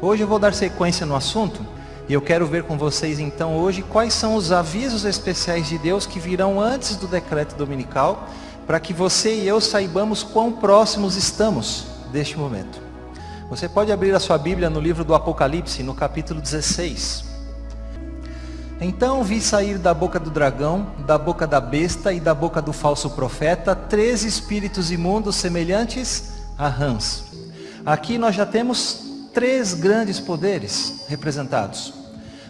Hoje eu vou dar sequência no assunto e eu quero ver com vocês então hoje quais são os avisos especiais de Deus que virão antes do decreto dominical, para que você e eu saibamos quão próximos estamos deste momento. Você pode abrir a sua Bíblia no livro do Apocalipse, no capítulo 16. Então vi sair da boca do dragão, da boca da besta e da boca do falso profeta, 3 espíritos imundos semelhantes a rãs. Aqui nós já temos 3 grandes poderes representados.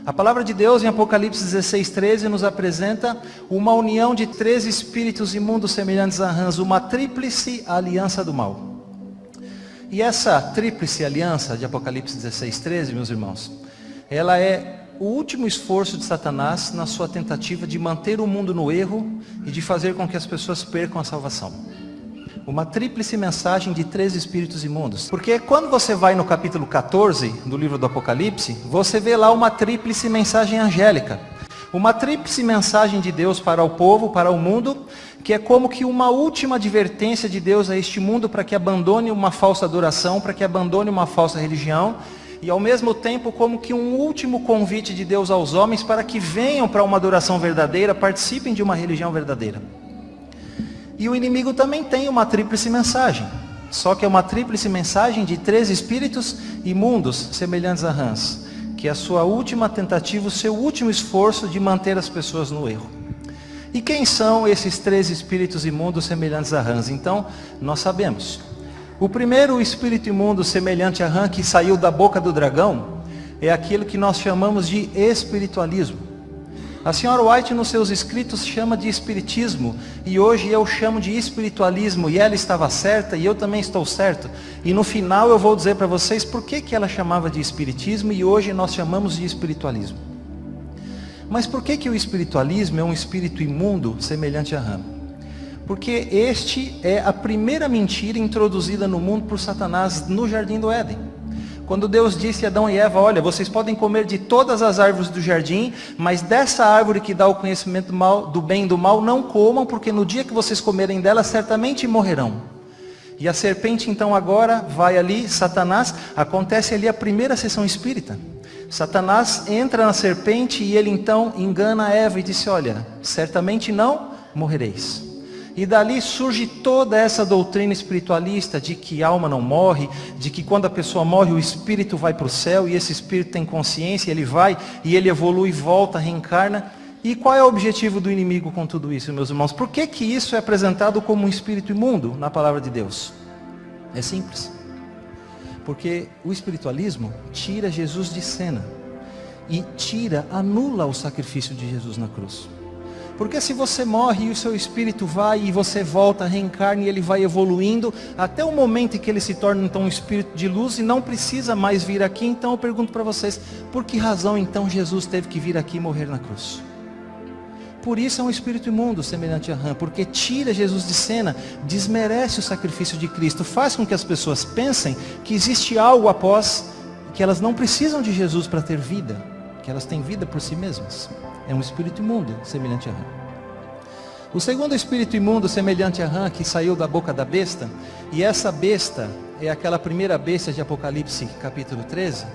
A palavra de Deus em Apocalipse 16:13 nos apresenta uma união de 3 espíritos imundos semelhantes a rãs, uma tríplice aliança do mal. E essa tríplice aliança de Apocalipse 16:13, meus irmãos, ela é o último esforço de Satanás na sua tentativa de manter o mundo no erro e de fazer com que as pessoas percam a salvação. Uma tríplice mensagem de 3 espíritos imundos. Porque quando você vai no capítulo 14 do livro do Apocalipse, você vê lá uma tríplice mensagem angélica. Uma tríplice mensagem de Deus para o povo, para o mundo, que é como que uma última advertência de Deus a este mundo para que abandone uma falsa adoração, para que abandone uma falsa religião, e ao mesmo tempo como que um último convite de Deus aos homens para que venham para uma adoração verdadeira, participem de uma religião verdadeira. E o inimigo também tem uma tríplice mensagem, só que é uma tríplice mensagem de 3 espíritos imundos, semelhantes a rãs, que é a sua última tentativa, o seu último esforço de manter as pessoas no erro. E quem são esses 3 espíritos imundos semelhantes a rãs? Então, nós sabemos. O primeiro espírito imundo semelhante a rã que saiu da boca do dragão é aquilo que nós chamamos de espiritualismo. A senhora White nos seus escritos chama de espiritismo, e hoje eu chamo de espiritualismo, e ela estava certa e eu também estou certo. E no final eu vou dizer para vocês por que ela chamava de espiritismo e hoje nós chamamos de espiritualismo. Mas por que o espiritualismo é um espírito imundo semelhante a rã? Porque este é a primeira mentira introduzida no mundo por Satanás no Jardim do Éden. Quando Deus disse a Adão e Eva, olha, vocês podem comer de todas as árvores do jardim, mas dessa árvore que dá o conhecimento do bem e do mal, não comam, porque no dia que vocês comerem dela, certamente morrerão. E a serpente então agora vai ali, Satanás, acontece ali a primeira sessão espírita. Satanás entra na serpente e ele então engana Eva e disse, olha, certamente não morrereis. E dali surge toda essa doutrina espiritualista de que a alma não morre, de que quando a pessoa morre o espírito vai para o céu e esse espírito tem consciência, ele vai e ele evolui, volta, reencarna. E qual é o objetivo do inimigo com tudo isso, meus irmãos? Por que isso é apresentado como um espírito imundo na palavra de Deus? É simples. Porque o espiritualismo tira Jesus de cena e anula o sacrifício de Jesus na cruz. Porque se você morre e o seu espírito vai e você volta, reencarna e ele vai evoluindo até o momento em que ele se torna então um espírito de luz e não precisa mais vir aqui, então eu pergunto para vocês, por que razão então Jesus teve que vir aqui e morrer na cruz? Por isso é um espírito imundo semelhante a rã, porque tira Jesus de cena, desmerece o sacrifício de Cristo, faz com que as pessoas pensem que existe algo após, que elas não precisam de Jesus para ter vida, que elas têm vida por si mesmas. É um espírito imundo semelhante a rã. O segundo espírito imundo semelhante a rã que saiu da boca da besta, e essa besta é aquela primeira besta de Apocalipse capítulo 13.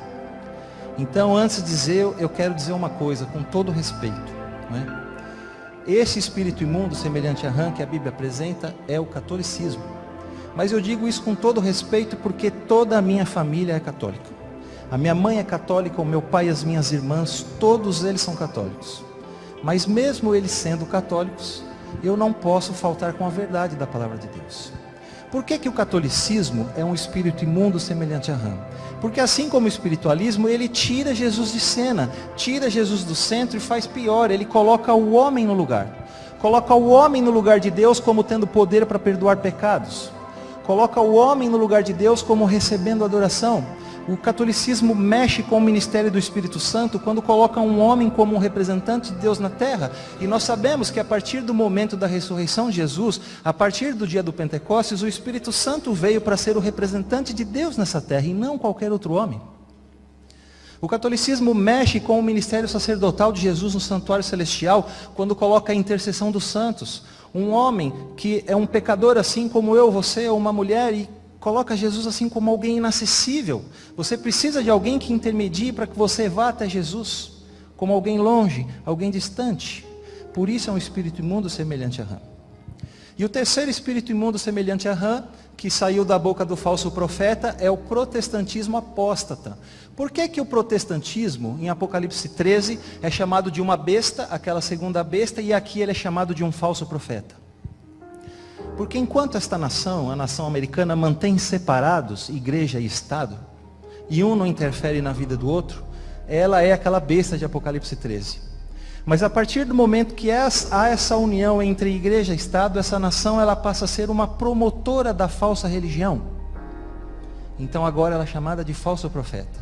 Então antes de dizer, eu quero dizer uma coisa com todo respeito, não é? Esse espírito imundo semelhante a rã que a Bíblia apresenta é o catolicismo. Mas eu digo isso com todo respeito porque toda a minha família é católica. A minha mãe é católica, o meu pai e as minhas irmãs, todos eles são católicos. Mas mesmo eles sendo católicos, eu não posso faltar com a verdade da palavra de Deus. Por que o catolicismo é um espírito imundo semelhante a rã? Porque assim como o espiritualismo, ele tira Jesus de cena, tira Jesus do centro e faz pior, ele coloca o homem no lugar. Coloca o homem no lugar de Deus como tendo poder para perdoar pecados. Coloca o homem no lugar de Deus como recebendo adoração. O catolicismo mexe com o ministério do Espírito Santo quando coloca um homem como um representante de Deus na terra. E nós sabemos que a partir do momento da ressurreição de Jesus, a partir do dia do Pentecostes, o Espírito Santo veio para ser o representante de Deus nessa terra e não qualquer outro homem. O catolicismo mexe com o ministério sacerdotal de Jesus no santuário celestial quando coloca a intercessão dos santos. Um homem que é um pecador assim como eu, você, ou uma mulher, e coloca Jesus assim como alguém inacessível. Você precisa de alguém que intermedie para que você vá até Jesus, como alguém longe, alguém distante. Por isso é um espírito imundo semelhante a rã. E o terceiro espírito imundo semelhante a rã, que saiu da boca do falso profeta, é o protestantismo apóstata. Por que que o protestantismo, em Apocalipse 13, é chamado de uma besta, aquela segunda besta, e aqui ele é chamado de um falso profeta? Porque enquanto esta nação, a nação americana, mantém separados igreja e Estado, e um não interfere na vida do outro, ela é aquela besta de Apocalipse 13. Mas a partir do momento que há essa união entre igreja e Estado, essa nação ela passa a ser uma promotora da falsa religião. Então agora ela é chamada de falso profeta.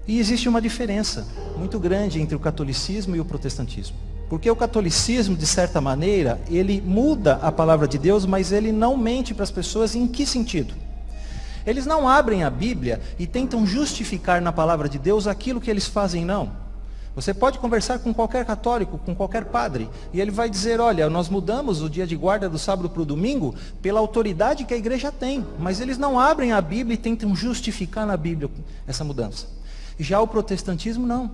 E existe uma diferença muito grande entre o catolicismo e o protestantismo. Porque o catolicismo, de certa maneira, ele muda a palavra de Deus, mas ele não mente para as pessoas. Em que sentido? Eles não abrem a Bíblia e tentam justificar na palavra de Deus aquilo que eles fazem, não. Você pode conversar com qualquer católico, com qualquer padre, e ele vai dizer, olha, nós mudamos o dia de guarda do sábado para o domingo pela autoridade que a igreja tem. Mas eles não abrem a Bíblia e tentam justificar na Bíblia essa mudança. Já o protestantismo não.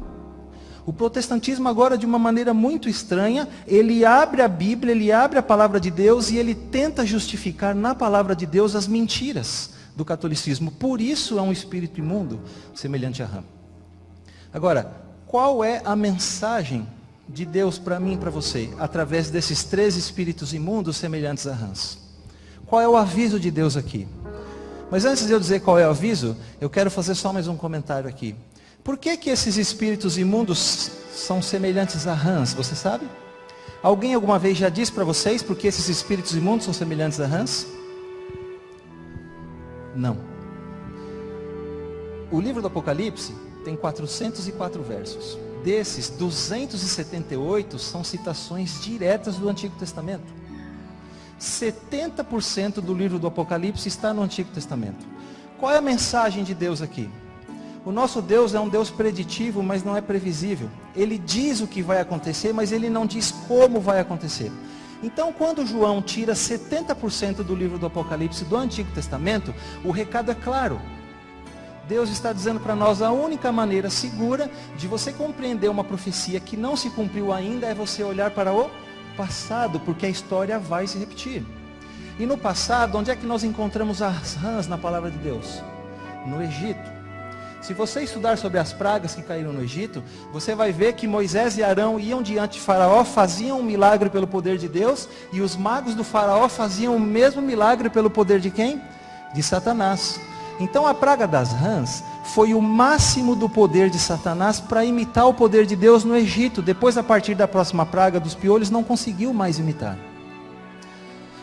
O protestantismo agora, de uma maneira muito estranha, ele abre a Bíblia, ele abre a palavra de Deus e ele tenta justificar na palavra de Deus as mentiras do catolicismo. Por isso é um espírito imundo semelhante a rã. Agora, qual é a mensagem de Deus para mim e para você, através desses 3 espíritos imundos semelhantes a rãs? Qual é o aviso de Deus aqui? Mas antes de eu dizer qual é o aviso, eu quero fazer só mais um comentário aqui. Por que que esses espíritos imundos são semelhantes a rãs, você sabe? Alguém alguma vez já disse para vocês por que esses espíritos imundos são semelhantes a rãs? Não. O livro do Apocalipse tem 404 versos. Desses, 278 são citações diretas do Antigo Testamento. 70% do livro do Apocalipse está no Antigo Testamento. Qual é a mensagem de Deus aqui? O nosso Deus é um Deus preditivo, mas não é previsível. Ele diz o que vai acontecer, mas ele não diz como vai acontecer. Então, quando João tira 70% do livro do Apocalipse do Antigo Testamento, o recado é claro. Deus está dizendo para nós, a única maneira segura de você compreender uma profecia que não se cumpriu ainda é você olhar para o passado, porque a história vai se repetir. E no passado, onde é que nós encontramos as rãs na palavra de Deus? No Egito. Se você estudar sobre as pragas que caíram no Egito, você vai ver que Moisés e Arão iam diante de Faraó, faziam um milagre pelo poder de Deus, e os magos do Faraó faziam o mesmo milagre pelo poder de quem? De Satanás. Então a praga das rãs foi o máximo do poder de Satanás para imitar o poder de Deus no Egito. Depois, a partir da próxima praga dos piolhos, não conseguiu mais imitar.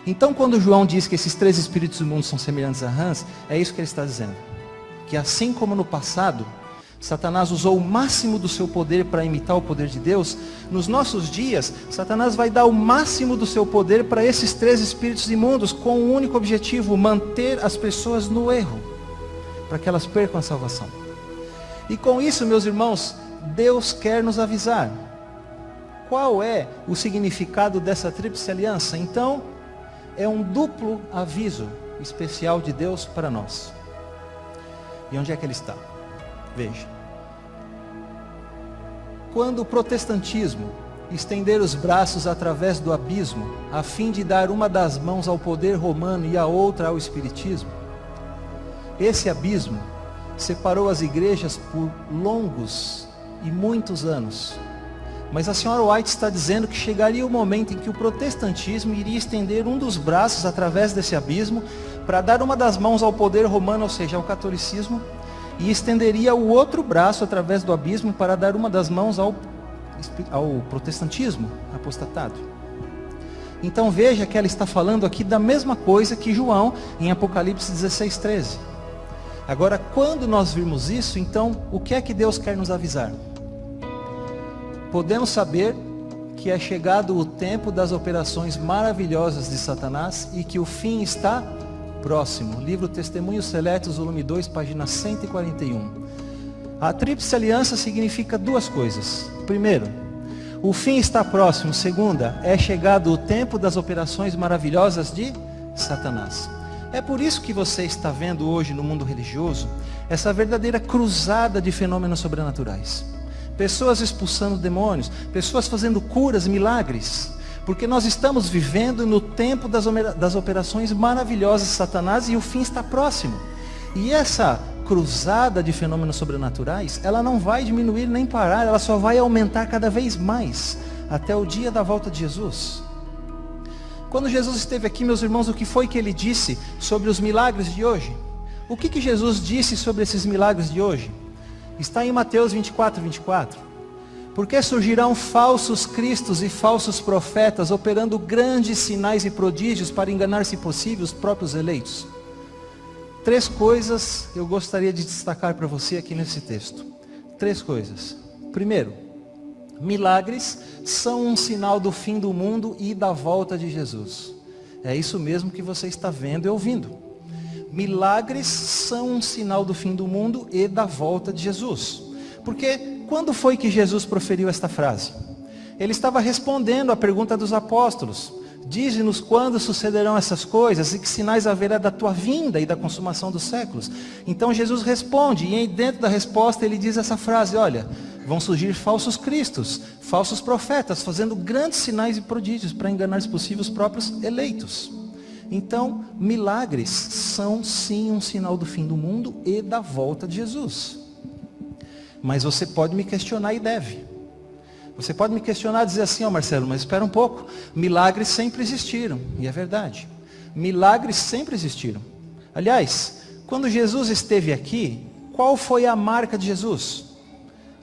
Então, quando João diz que esses 3 espíritos imundos são semelhantes a rãs, é isso que ele está dizendo. Que assim como no passado, Satanás usou o máximo do seu poder para imitar o poder de Deus, nos nossos dias, Satanás vai dar o máximo do seu poder para esses 3 espíritos imundos, com um único objetivo: manter as pessoas no erro, para que elas percam a salvação. E com isso, meus irmãos, Deus quer nos avisar. Qual é o significado dessa tríplice aliança? Então, é um duplo aviso especial de Deus para nós. E onde é que ele está? Veja. Quando o protestantismo estender os braços através do abismo, a fim de dar uma das mãos ao poder romano e a outra ao espiritismo, esse abismo separou as igrejas por longos e muitos anos. Mas a senhora White está dizendo que chegaria o momento em que o protestantismo iria estender um dos braços através desse abismo para dar uma das mãos ao poder romano, ou seja, ao catolicismo, e estenderia o outro braço através do abismo para dar uma das mãos ao protestantismo apostatado. Então veja que ela está falando aqui da mesma coisa que João em Apocalipse 16:13. Agora, quando nós virmos isso, então, o que é que Deus quer nos avisar? Podemos saber que é chegado o tempo das operações maravilhosas de Satanás e que o fim está próximo. Livro Testemunhos Seletos, volume 2, página 141. A tríplice aliança significa 2 coisas. Primeiro, o fim está próximo. Segunda, é chegado o tempo das operações maravilhosas de Satanás. É por isso que você está vendo hoje no mundo religioso essa verdadeira cruzada de fenômenos sobrenaturais. Pessoas expulsando demônios, pessoas fazendo curas, milagres. Porque nós estamos vivendo no tempo das operações maravilhosas de Satanás e o fim está próximo. E essa cruzada de fenômenos sobrenaturais, ela não vai diminuir nem parar, ela só vai aumentar cada vez mais, até o dia da volta de Jesus. Quando Jesus esteve aqui, meus irmãos, o que foi que ele disse sobre os milagres de hoje? O que Jesus disse sobre esses milagres de hoje? Está em Mateus 24, 24. Porque surgirão falsos cristos e falsos profetas, operando grandes sinais e prodígios para enganar, se possível, os próprios eleitos. 3 coisas eu gostaria de destacar para você aqui nesse texto. 3 coisas. Primeiro, milagres são um sinal do fim do mundo e da volta de Jesus. É isso mesmo que você está vendo e ouvindo. Milagres são um sinal do fim do mundo e da volta de Jesus. Porque quando foi que Jesus proferiu esta frase? Ele estava respondendo à pergunta dos apóstolos. Dize-nos quando sucederão essas coisas e que sinais haverá da tua vinda e da consumação dos séculos. Então Jesus responde, e dentro da resposta ele diz essa frase, olha, vão surgir falsos cristos, falsos profetas, fazendo grandes sinais e prodígios para enganar, se possível, os próprios eleitos. Então, milagres são sim um sinal do fim do mundo e da volta de Jesus. Mas você pode me questionar e deve. Você pode me questionar e dizer assim, Marcelo, mas espera um pouco. Milagres sempre existiram. E é verdade. Milagres sempre existiram. Aliás, quando Jesus esteve aqui, qual foi a marca de Jesus?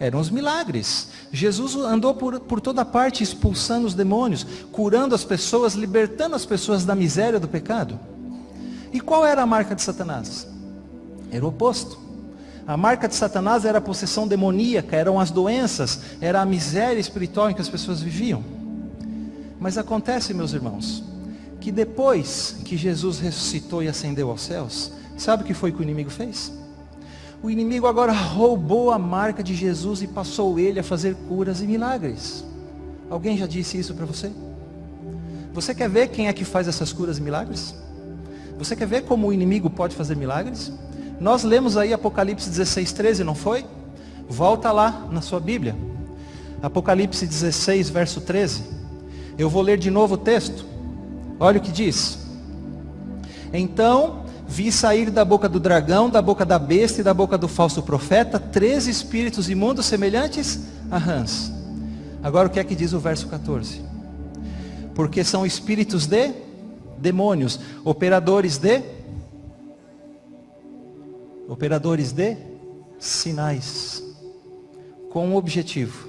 Eram os milagres. Jesus andou por toda parte expulsando os demônios, curando as pessoas, libertando as pessoas da miséria do pecado. E qual era a marca de Satanás? Era o oposto. A marca de Satanás era a possessão demoníaca, eram as doenças, era a miséria espiritual em que as pessoas viviam. Mas acontece, meus irmãos, que depois que Jesus ressuscitou e ascendeu aos céus, sabe o que foi que o inimigo fez? O inimigo agora roubou a marca de Jesus e passou ele a fazer curas e milagres. Alguém já disse isso para você? Você quer ver quem é que faz essas curas e milagres? Você quer ver como o inimigo pode fazer milagres? Nós lemos aí Apocalipse 16, 13, não foi? Volta lá na sua Bíblia. Apocalipse 16, verso 13. Eu vou ler de novo o texto. Olha o que diz. Então, vi sair da boca do dragão, da boca da besta e da boca do falso profeta, 3 espíritos imundos semelhantes a rãs. Agora o que é que diz o verso 14? Porque são espíritos de demônios, operadores de sinais, com um objetivo: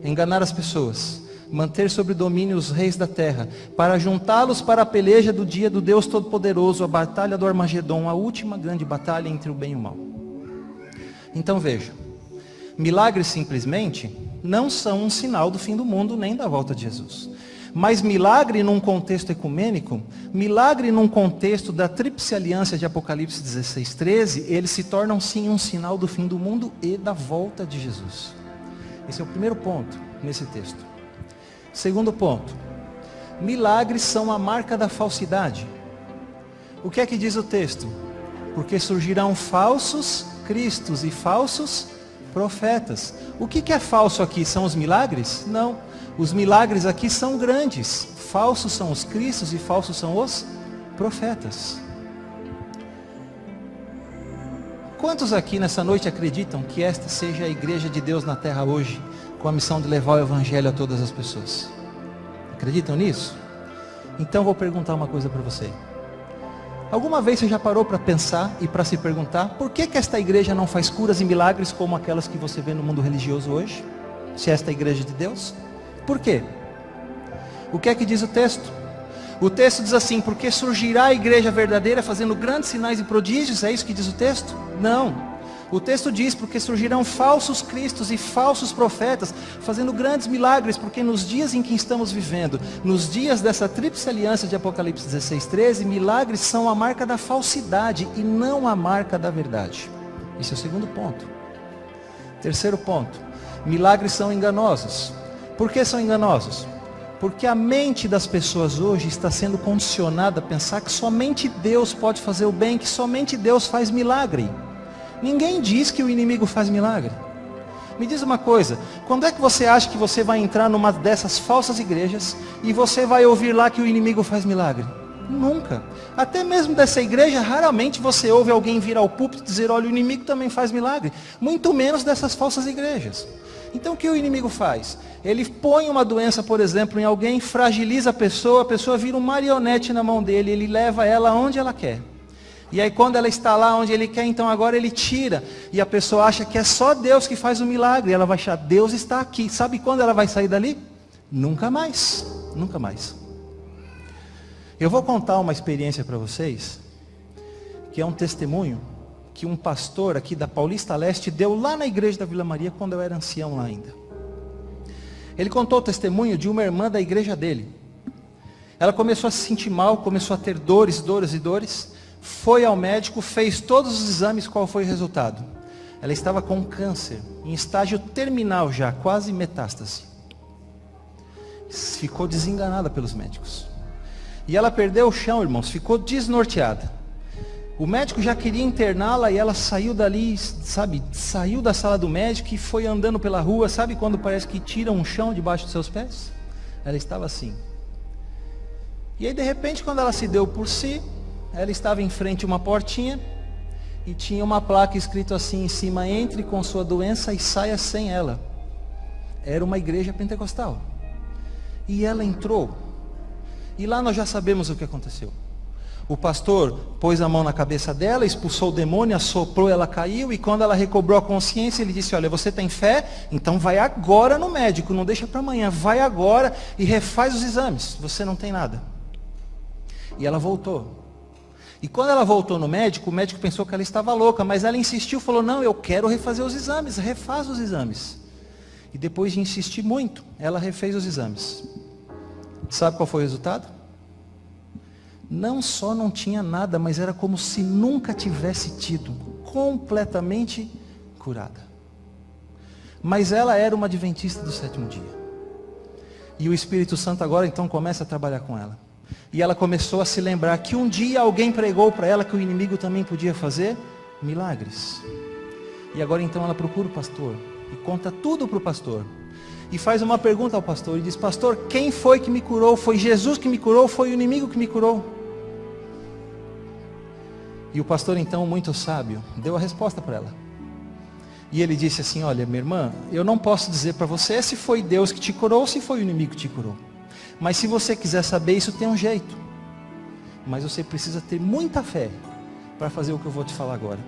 enganar as pessoas, manter sob domínio os reis da terra, para juntá-los para a peleja do dia do Deus Todo-Poderoso, a batalha do Armagedon, a última grande batalha entre o bem e o mal. Então veja, milagres simplesmente não são um sinal do fim do mundo nem da volta de Jesus. Mas milagre num contexto ecumênico, milagre num contexto da tríplice aliança de Apocalipse 16, 13, eles se tornam sim um sinal do fim do mundo e da volta de Jesus. Esse é o primeiro ponto nesse texto. Segundo ponto, milagres são a marca da falsidade. O que é que diz o texto? Porque surgirão falsos cristos e falsos profetas. O que é falso aqui? São os milagres? Não. Os milagres aqui são grandes. Falsos são os cristos e falsos são os profetas. Quantos aqui nessa noite acreditam que esta seja a igreja de Deus na terra hoje, com a missão de levar o evangelho a todas as pessoas? Acreditam nisso? Então vou perguntar uma coisa para você. Alguma vez você já parou para pensar e para se perguntar por que esta igreja não faz curas e milagres como aquelas que você vê no mundo religioso hoje? Se esta é a igreja de Deus? Por quê? O que é que diz o texto? O texto diz assim, porque surgirá a igreja verdadeira fazendo grandes sinais e prodígios, é isso que diz o texto? Não. O texto diz, porque surgirão falsos cristos e falsos profetas, fazendo grandes milagres, porque nos dias em que estamos vivendo, nos dias dessa tríplice aliança de Apocalipse 16, 13, milagres são a marca da falsidade e não a marca da verdade. Esse é o segundo ponto. Terceiro ponto, milagres são enganosos. Por que são enganosos? Porque a mente das pessoas hoje está sendo condicionada a pensar que somente Deus pode fazer o bem, que somente Deus faz milagre. Ninguém diz que o inimigo faz milagre. Me diz uma coisa, quando é que você acha que você vai entrar numa dessas falsas igrejas e você vai ouvir lá que o inimigo faz milagre? Nunca. Até mesmo dessa igreja, raramente você ouve alguém vir ao púlpito e dizer, olha, o inimigo também faz milagre. Muito menos dessas falsas igrejas. Então o que o inimigo faz? Ele põe uma doença, por exemplo, em alguém, fragiliza a pessoa vira um marionete na mão dele, ele leva ela aonde ela quer. E aí quando ela está lá onde ele quer, então agora ele tira. E a pessoa acha que é só Deus que faz o milagre. E ela vai achar, Deus está aqui. Sabe quando ela vai sair dali? Nunca mais. Nunca mais. Eu vou contar uma experiência para vocês, que é um testemunho que um pastor aqui da Paulista Leste deu lá na igreja da Vila Maria, quando eu era ancião lá ainda. Ele contou o testemunho de uma irmã da igreja dele. Ela começou a se sentir mal, começou a ter dores, foi ao médico, fez todos os exames, qual foi o resultado? Ela estava com câncer, em estágio terminal já, quase metástase. Ficou desenganada pelos médicos. E ela perdeu o chão, irmãos, ficou desnorteada. O médico já queria interná-la e ela saiu dali, sabe, saiu da sala do médico e foi andando pela rua, sabe quando parece que tira um chão debaixo dos seus pés? Ela estava assim. E aí de repente, quando ela se deu por si, ela estava em frente a uma portinha e tinha uma placa escrito assim em cima, entre com sua doença e saia sem ela. Era uma igreja pentecostal. E ela entrou. E lá nós já sabemos o que aconteceu. O pastor pôs a mão na cabeça dela, expulsou o demônio, assoprou, ela caiu, e quando ela recobrou a consciência, ele disse, olha, você tem fé? Então vai agora no médico, não deixa para amanhã, vai agora e refaz os exames, você não tem nada. E ela voltou. E quando ela voltou no médico, o médico pensou que ela estava louca, mas ela insistiu, falou, não, eu quero refazer os exames, refaz os exames. E depois de insistir muito, ela refez os exames. Sabe qual foi o resultado? Não só não tinha nada, mas era como se nunca tivesse tido, completamente curada. Mas ela era uma adventista do sétimo dia. E o Espírito Santo agora então começa a trabalhar com ela. E ela começou a se lembrar que um dia alguém pregou para ela que o inimigo também podia fazer milagres. E agora então ela procura o pastor e conta tudo para o pastor. E faz uma pergunta ao pastor e diz, pastor, quem foi que me curou? Foi Jesus que me curou? Foi o inimigo que me curou? E o pastor então, muito sábio, deu a resposta para ela. E ele disse assim, olha minha irmã, eu não posso dizer para você se foi Deus que te curou ou se foi o inimigo que te curou. Mas se você quiser saber, isso tem um jeito. Mas você precisa ter muita fé para fazer o que eu vou te falar agora.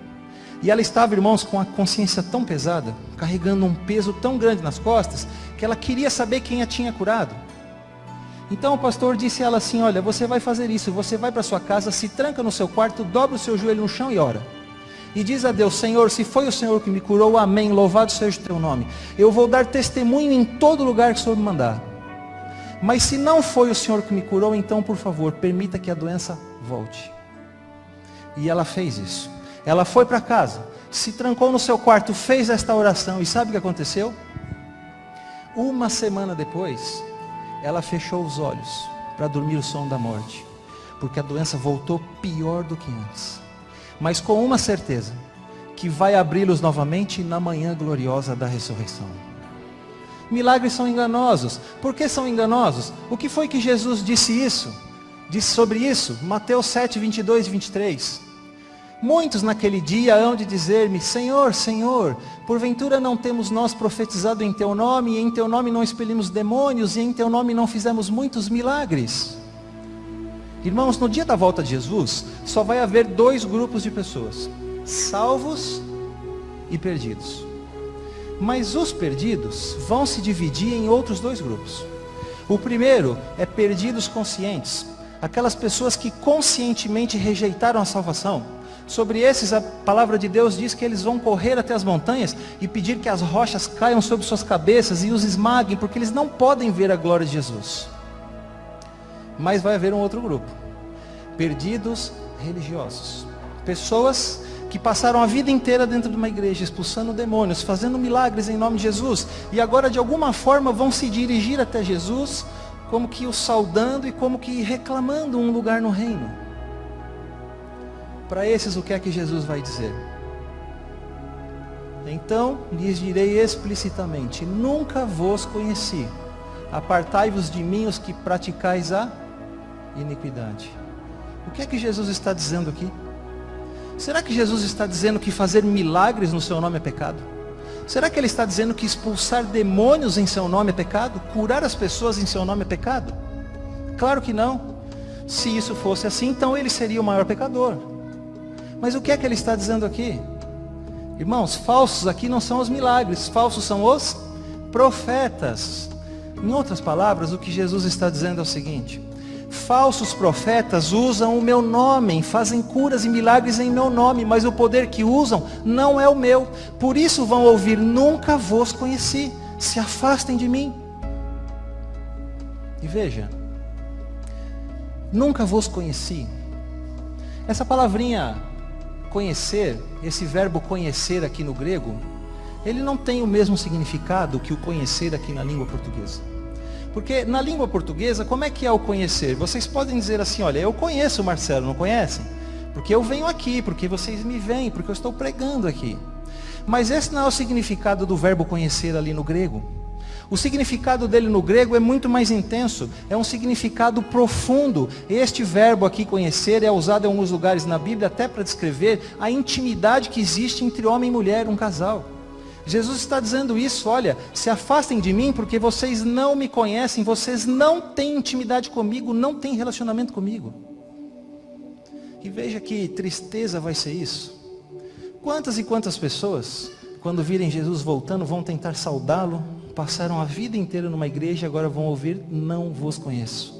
E ela estava, irmãos, com a consciência tão pesada, carregando um peso tão grande nas costas, que ela queria saber quem a tinha curado. Então o pastor disse a ela assim, olha, você vai fazer isso, você vai para sua casa, se tranca no seu quarto, dobra o seu joelho no chão e ora. E diz a Deus, Senhor, se foi o Senhor que me curou, amém, louvado seja o teu nome. Eu vou dar testemunho em todo lugar que o Senhor me mandar. Mas se não foi o Senhor que me curou, então por favor, permita que a doença volte. E ela fez isso. Ela foi para casa, se trancou no seu quarto, fez esta oração, e sabe o que aconteceu? Uma semana depois, ela fechou os olhos para dormir o sono da morte, porque a doença voltou pior do que antes, mas com uma certeza, que vai abri-los novamente na manhã gloriosa da ressurreição. Milagres são enganosos. Por que são enganosos? O que foi que Jesus disse sobre isso? Mateus 7, 22 e 23. Muitos naquele dia hão de dizer-me, Senhor, Senhor, porventura não temos nós profetizado em teu nome, e em teu nome não expelimos demônios, e em teu nome não fizemos muitos milagres? Irmãos, no dia da volta de Jesus, só vai haver dois grupos de pessoas, salvos e perdidos. Mas os perdidos vão se dividir em outros dois grupos. O primeiro é perdidos conscientes, aquelas pessoas que conscientemente rejeitaram a salvação. Sobre esses, a palavra de Deus diz que eles vão correr até as montanhas e pedir que as rochas caiam sobre suas cabeças e os esmaguem, porque eles não podem ver a glória de Jesus. Mas vai haver um outro grupo, perdidos religiosos, pessoas que passaram a vida inteira dentro de uma igreja, expulsando demônios, fazendo milagres em nome de Jesus, e agora de alguma forma vão se dirigir até Jesus como que o saudando e como que reclamando um lugar no reino. Para esses, o que é que Jesus vai dizer? Então lhes direi explicitamente: nunca vos conheci. Apartai-vos de mim, os que praticais a iniquidade. O que é que Jesus está dizendo aqui? Será que Jesus está dizendo que fazer milagres no seu nome é pecado? Será que ele está dizendo que expulsar demônios em seu nome é pecado? Curar as pessoas em seu nome é pecado? Claro que não. Se isso fosse assim, então ele seria o maior pecador. Mas o que é que ele está dizendo aqui? Irmãos, falsos aqui não são os milagres, falsos são os profetas. Em outras palavras, o que Jesus está dizendo é o seguinte: falsos profetas usam o meu nome, fazem curas e milagres em meu nome, mas o poder que usam não é o meu. Por isso vão ouvir: nunca vos conheci, se afastem de mim. E veja, nunca vos conheci. Essa palavrinha conhecer, esse verbo conhecer aqui no grego, ele não tem o mesmo significado que o conhecer aqui na língua portuguesa. Porque na língua portuguesa, como é que é o conhecer? Vocês podem dizer assim: olha, eu conheço o Marcelo, não conhecem? Porque eu venho aqui, porque vocês me veem, porque eu estou pregando aqui. Mas esse não é o significado do verbo conhecer ali no grego. O significado dele no grego é muito mais intenso, é um significado profundo. Este verbo aqui, conhecer, é usado em alguns lugares na Bíblia até para descrever a intimidade que existe entre homem e mulher, um casal. Jesus está dizendo isso: olha, se afastem de mim porque vocês não me conhecem, vocês não têm intimidade comigo, não têm relacionamento comigo. E veja que tristeza vai ser isso. Quantas e quantas pessoas, quando virem Jesus voltando, vão tentar saudá-lo, passaram a vida inteira numa igreja, agora vão ouvir: não vos conheço.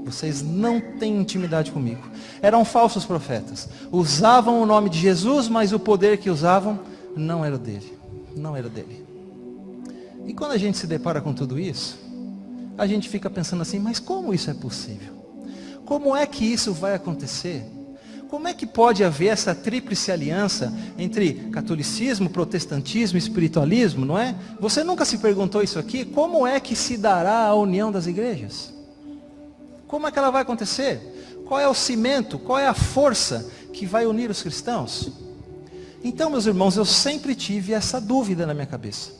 Vocês não têm intimidade comigo. Eram falsos profetas. Usavam o nome de Jesus, mas o poder que usavam não era dele. Não era dele. E quando a gente se depara com tudo isso, a gente fica pensando assim: mas como isso é possível? Como é que isso vai acontecer? Como é que pode haver essa tríplice aliança entre catolicismo, protestantismo e espiritualismo, não é? Você nunca se perguntou isso aqui? Como é que se dará a união das igrejas? Como é que ela vai acontecer? Qual é o cimento, qual é a força que vai unir os cristãos? Então, meus irmãos, eu sempre tive essa dúvida na minha cabeça.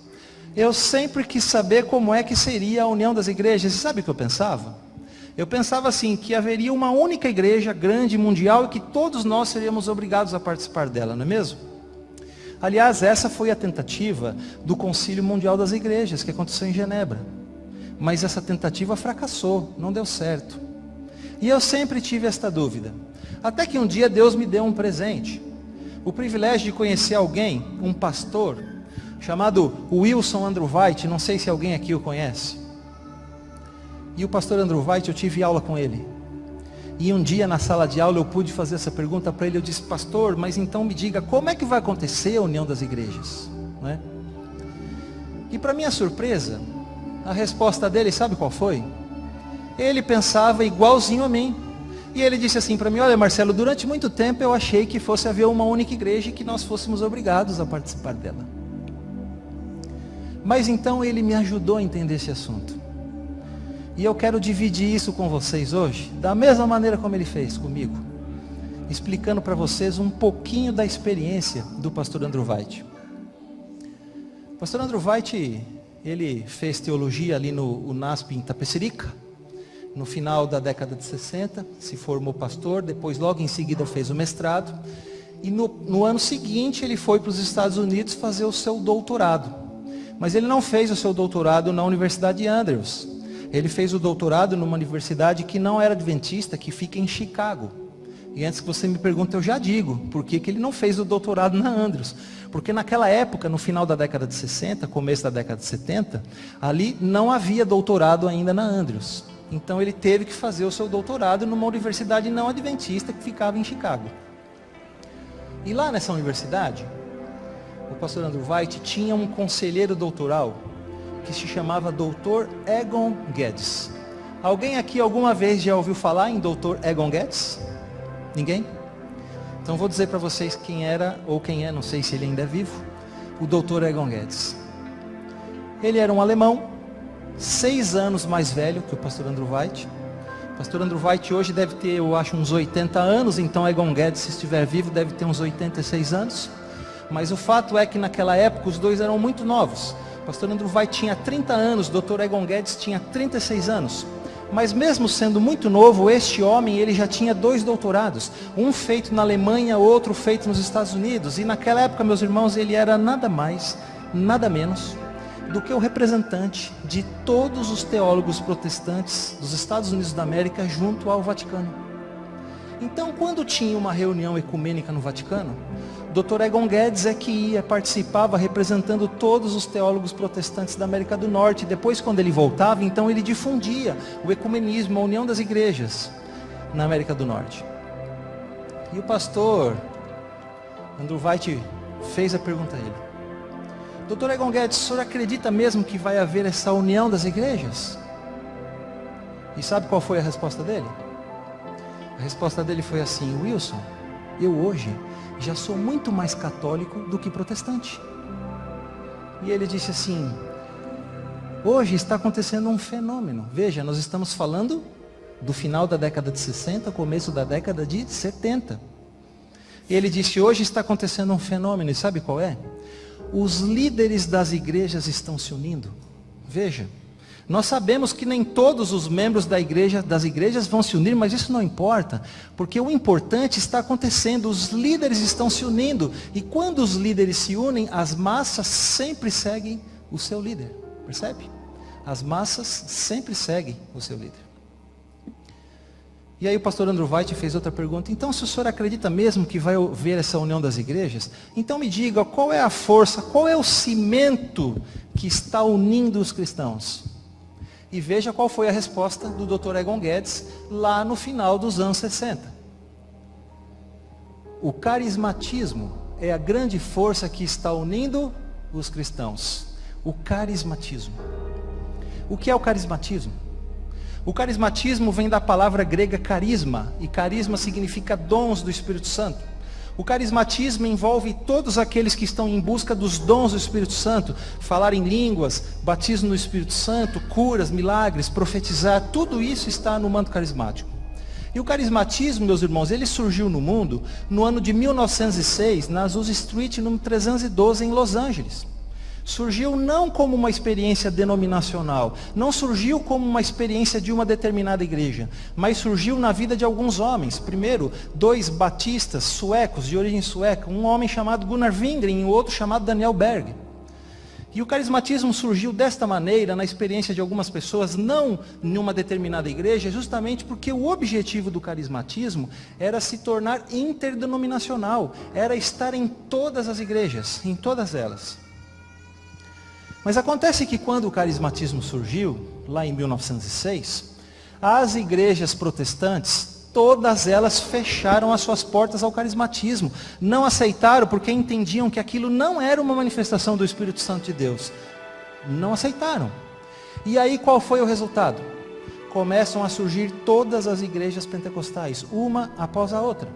Eu sempre quis saber como é que seria a união das igrejas. E sabe o que eu pensava? Eu pensava assim, que haveria uma única igreja grande, mundial, e que todos nós seríamos obrigados a participar dela, não é mesmo? Aliás, essa foi a tentativa do Concílio Mundial das Igrejas, que aconteceu em Genebra. Mas essa tentativa fracassou, não deu certo. E eu sempre tive esta dúvida. Até que um dia Deus me deu um presente. O privilégio de conhecer alguém, um pastor, chamado Wilson Andrew White, não sei se alguém aqui o conhece. E o pastor Andrew White, eu tive aula com ele. E um dia na sala de aula eu pude fazer essa pergunta para ele. Eu disse: pastor, mas então me diga, como é que vai acontecer a união das igrejas? Não é? E para minha surpresa, a resposta dele, sabe qual foi? Ele pensava igualzinho a mim. E ele disse assim para mim: olha, Marcelo, durante muito tempo eu achei que fosse haver uma única igreja e que nós fôssemos obrigados a participar dela. Mas então ele me ajudou a entender esse assunto. E eu quero dividir isso com vocês hoje, da mesma maneira como ele fez comigo, explicando para vocês um pouquinho da experiência do pastor Andrew White. O pastor Andrew White, ele fez teologia ali no UNASP em Itapecerica, no final da década de 60, se formou pastor, depois logo em seguida fez o mestrado, e no ano seguinte ele foi para os Estados Unidos fazer o seu doutorado. Mas ele não fez o seu doutorado na Universidade de Andrews. Ele fez o doutorado numa universidade que não era adventista, que fica em Chicago. E antes que você me pergunte, eu já digo, por que ele não fez o doutorado na Andrews? Porque naquela época, no final da década de 60, começo da década de 70, ali não havia doutorado ainda na Andrews. Então ele teve que fazer o seu doutorado numa universidade não adventista que ficava em Chicago. E lá nessa universidade, o pastor Andrew White tinha um conselheiro doutoral que se chamava Dr. Egon Geddes. Alguém aqui alguma vez já ouviu falar em Dr. Egon Geddes? Ninguém? Então vou dizer para vocês quem era, ou quem é, não sei se ele ainda é vivo, o Dr. Egon Geddes. Ele era um alemão, 6 anos mais velho que o pastor Andrew White. O pastor Andrew White hoje deve ter, eu acho, uns 80 anos, então Egon Guedes, se estiver vivo, deve ter uns 86 anos. Mas o fato é que naquela época os dois eram muito novos. O pastor Andrew White tinha 30 anos, o Dr. Egon Guedes tinha 36 anos. Mas mesmo sendo muito novo, este homem, ele já tinha 2 doutorados. Um feito na Alemanha, outro feito nos Estados Unidos. E naquela época, meus irmãos, ele era nada mais, nada menos do que o representante de todos os teólogos protestantes dos Estados Unidos da América junto ao Vaticano. Então, quando tinha uma reunião ecumênica no Vaticano, Dr. Egon Guedes é que ia, participava representando todos os teólogos protestantes da América do Norte. Depois, quando ele voltava, então ele difundia o ecumenismo, a união das igrejas na América do Norte. E o pastor Andrew White fez a pergunta a ele: Dr. Egon Guedes, o senhor acredita mesmo que vai haver essa união das igrejas? E sabe qual foi a resposta dele? A resposta dele foi assim: Wilson, eu hoje já sou muito mais católico do que protestante. E ele disse assim: hoje está acontecendo um fenômeno. Veja, nós estamos falando do final da década de 60, começo da década de 70. E ele disse: hoje está acontecendo um fenômeno, e sabe qual é? Os líderes das igrejas estão se unindo. Veja, nós sabemos que nem todos os membros das igrejas vão se unir, mas isso não importa, porque o importante está acontecendo, os líderes estão se unindo, e quando os líderes se unem, as massas sempre seguem o seu líder, percebe? As massas sempre seguem o seu líder. E aí o pastor Andrew White fez outra pergunta: então, se o senhor acredita mesmo que vai haver essa união das igrejas, então me diga, qual é a força, qual é o cimento que está unindo os cristãos? E veja qual foi a resposta do Dr. Egon Guedes lá no final dos anos 60. O carismatismo é a grande força que está unindo os cristãos. O carismatismo. O que é o carismatismo? O carismatismo vem da palavra grega carisma, e carisma significa dons do Espírito Santo. O carismatismo envolve todos aqueles que estão em busca dos dons do Espírito Santo: falar em línguas, batismo no Espírito Santo, curas, milagres, profetizar, tudo isso está no manto carismático. E o carismatismo, meus irmãos, ele surgiu no mundo no ano de 1906, na Azusa Street, número 312, em Los Angeles. Surgiu não como uma experiência denominacional, não surgiu como uma experiência de uma determinada igreja, mas surgiu na vida de alguns homens. Primeiro, 2 batistas suecos, de origem sueca, um homem chamado Gunnar Wingren e o outro chamado Daniel Berg. E o carismatismo surgiu desta maneira, na experiência de algumas pessoas, não em uma determinada igreja, justamente porque o objetivo do carismatismo era se tornar interdenominacional, era estar em todas as igrejas, em todas elas. Mas acontece que quando o carismatismo surgiu, lá em 1906, as igrejas protestantes, todas elas fecharam as suas portas ao carismatismo. Não aceitaram porque entendiam que aquilo não era uma manifestação do Espírito Santo de Deus. Não aceitaram. E aí qual foi o resultado? Começam a surgir todas as igrejas pentecostais, uma após a outra.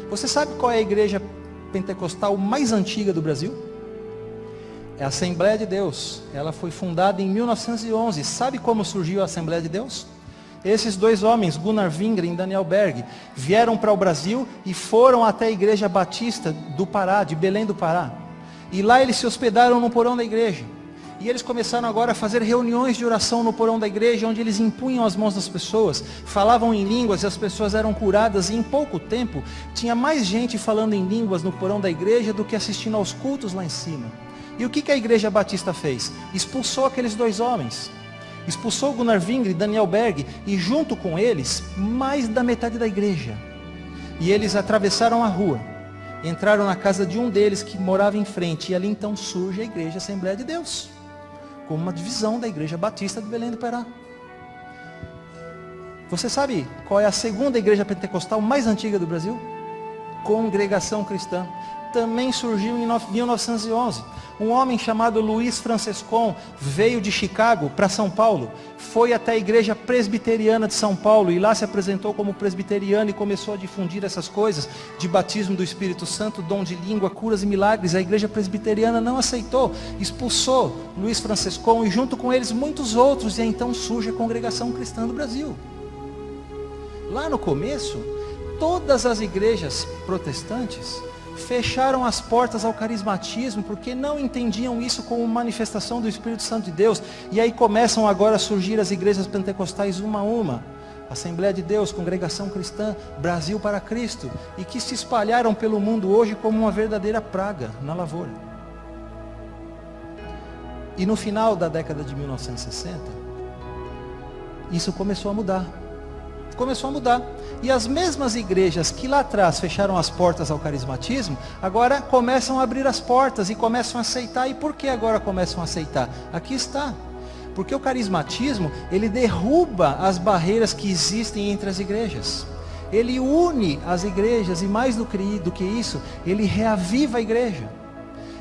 Você sabe qual é a igreja pentecostal mais antiga do Brasil? É a Assembleia de Deus. Ela foi fundada em 1911. Sabe como surgiu a Assembleia de Deus? Esses 2 homens, Gunnar Wingren e Daniel Berg, vieram para o Brasil e foram até a Igreja Batista do Pará, de Belém do Pará. E lá eles se hospedaram no porão da igreja. E eles começaram agora a fazer reuniões de oração no porão da igreja, onde eles impunham as mãos das pessoas, falavam em línguas e as pessoas eram curadas. E em pouco tempo, tinha mais gente falando em línguas no porão da igreja do que assistindo aos cultos lá em cima. E o que a Igreja Batista fez? Expulsou aqueles 2 homens. Expulsou Gunnar Wingren e Daniel Berg, e junto com eles, mais da metade da igreja. E eles atravessaram a rua, entraram na casa de um deles que morava em frente, e ali então surge a Igreja Assembleia de Deus, como uma divisão da Igreja Batista de Belém do Pará. Você sabe qual é a segunda igreja pentecostal mais antiga do Brasil? Congregação Cristã. também surgiu em 1911. Um homem chamado Luiz Francescon veio de Chicago para São Paulo, foi até a igreja presbiteriana de São Paulo e lá se apresentou como presbiteriano e começou a difundir essas coisas de batismo do Espírito Santo, dom de língua, curas e milagres. A igreja presbiteriana não aceitou, expulsou Luiz Francescon e junto com eles muitos outros, e então surge a Congregação Cristã do Brasil. Lá no começo, todas as igrejas protestantes fecharam as portas ao carismatismo, porque não entendiam isso como manifestação do Espírito Santo de Deus. E aí começam agora a surgir as igrejas pentecostais uma a uma. Assembleia de Deus, Congregação Cristã, Brasil para Cristo, e que se espalharam pelo mundo hoje como uma verdadeira praga na lavoura. E no final da década de 1960, isso começou a mudar. Começou a mudar. E as mesmas igrejas que lá atrás fecharam as portas ao carismatismo, agora começam a abrir as portas e começam a aceitar. E por que agora começam a aceitar? Aqui está. Porque o carismatismo, ele derruba as barreiras que existem entre as igrejas. Ele une as igrejas e mais do que isso, ele reaviva a igreja.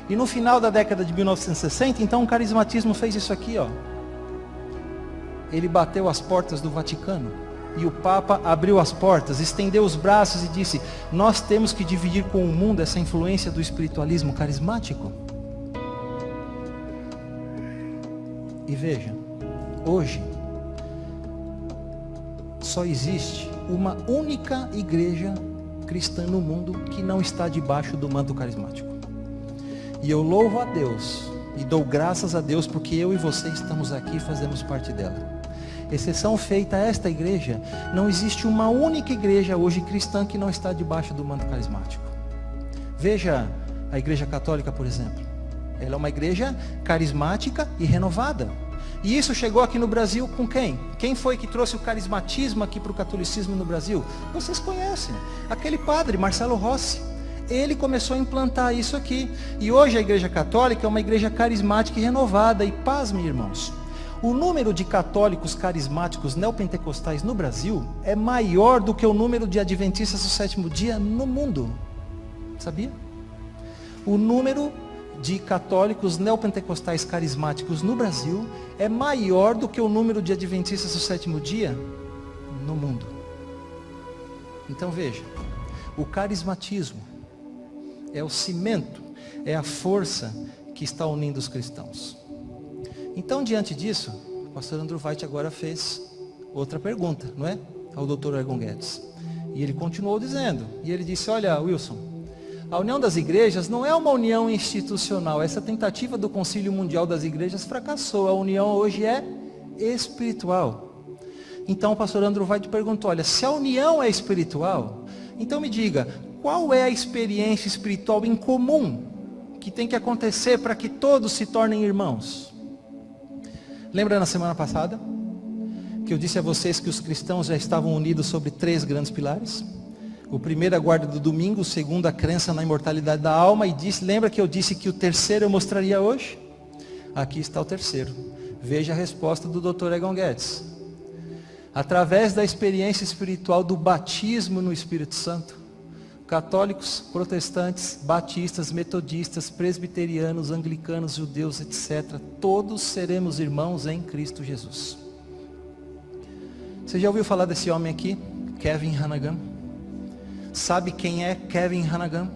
E no final da década de 1960, então o carismatismo fez isso aqui, ó. Ele bateu as portas do Vaticano. E o Papa abriu as portas, estendeu os braços e disse: nós temos que dividir com o mundo essa influência do espiritualismo carismático. E veja, hoje, só existe uma única igreja cristã no mundo que não está debaixo do manto carismático. E eu louvo a Deus e dou graças a Deus porque eu e você estamos aqui e fazemos parte dela. Exceção feita a esta igreja, não existe uma única igreja hoje cristã que não está debaixo do manto carismático. Veja a igreja católica, por exemplo. Ela é uma igreja carismática e renovada. E isso chegou aqui no Brasil com quem? Quem foi que trouxe o carismatismo aqui para o catolicismo no Brasil? Vocês conhecem. Aquele padre, Marcelo Rossi. Ele começou a implantar isso aqui. E hoje a igreja católica é uma igreja carismática e renovada. E pasme, irmãos. O número de católicos carismáticos neopentecostais no Brasil é maior do que o número de adventistas do sétimo dia no mundo. Sabia? O número de católicos neopentecostais carismáticos no Brasil é maior do que o número de adventistas do sétimo dia no mundo. Então veja, o carismatismo é o cimento, é a força que está unindo os cristãos. Então, diante disso, o pastor Andrew White agora fez outra pergunta, não é? Ao Dr. Ergon Guedes. E ele continuou dizendo, e ele disse: olha, Wilson, a união das igrejas não é uma união institucional. Essa tentativa do Concílio Mundial das Igrejas fracassou. A união hoje é espiritual. Então o pastor Andrew White perguntou: olha, se a união é espiritual, então me diga, qual é a experiência espiritual em comum que tem que acontecer para que todos se tornem irmãos? Lembra na semana passada que eu disse a vocês que os cristãos já estavam unidos sobre 3 grandes pilares? O primeiro, a guarda do domingo. O segundo, a crença na imortalidade da alma. E lembra que eu disse que o terceiro eu mostraria hoje? Aqui está o terceiro. Veja a resposta do Dr. Ergon Guedes. Através da experiência espiritual do batismo no Espírito Santo, católicos, protestantes, batistas, metodistas, presbiterianos, anglicanos, judeus, etc. todos seremos irmãos em Cristo Jesus. Você já ouviu falar desse homem aqui? Kevin Hanagan. Sabe quem é Kevin Hanagan?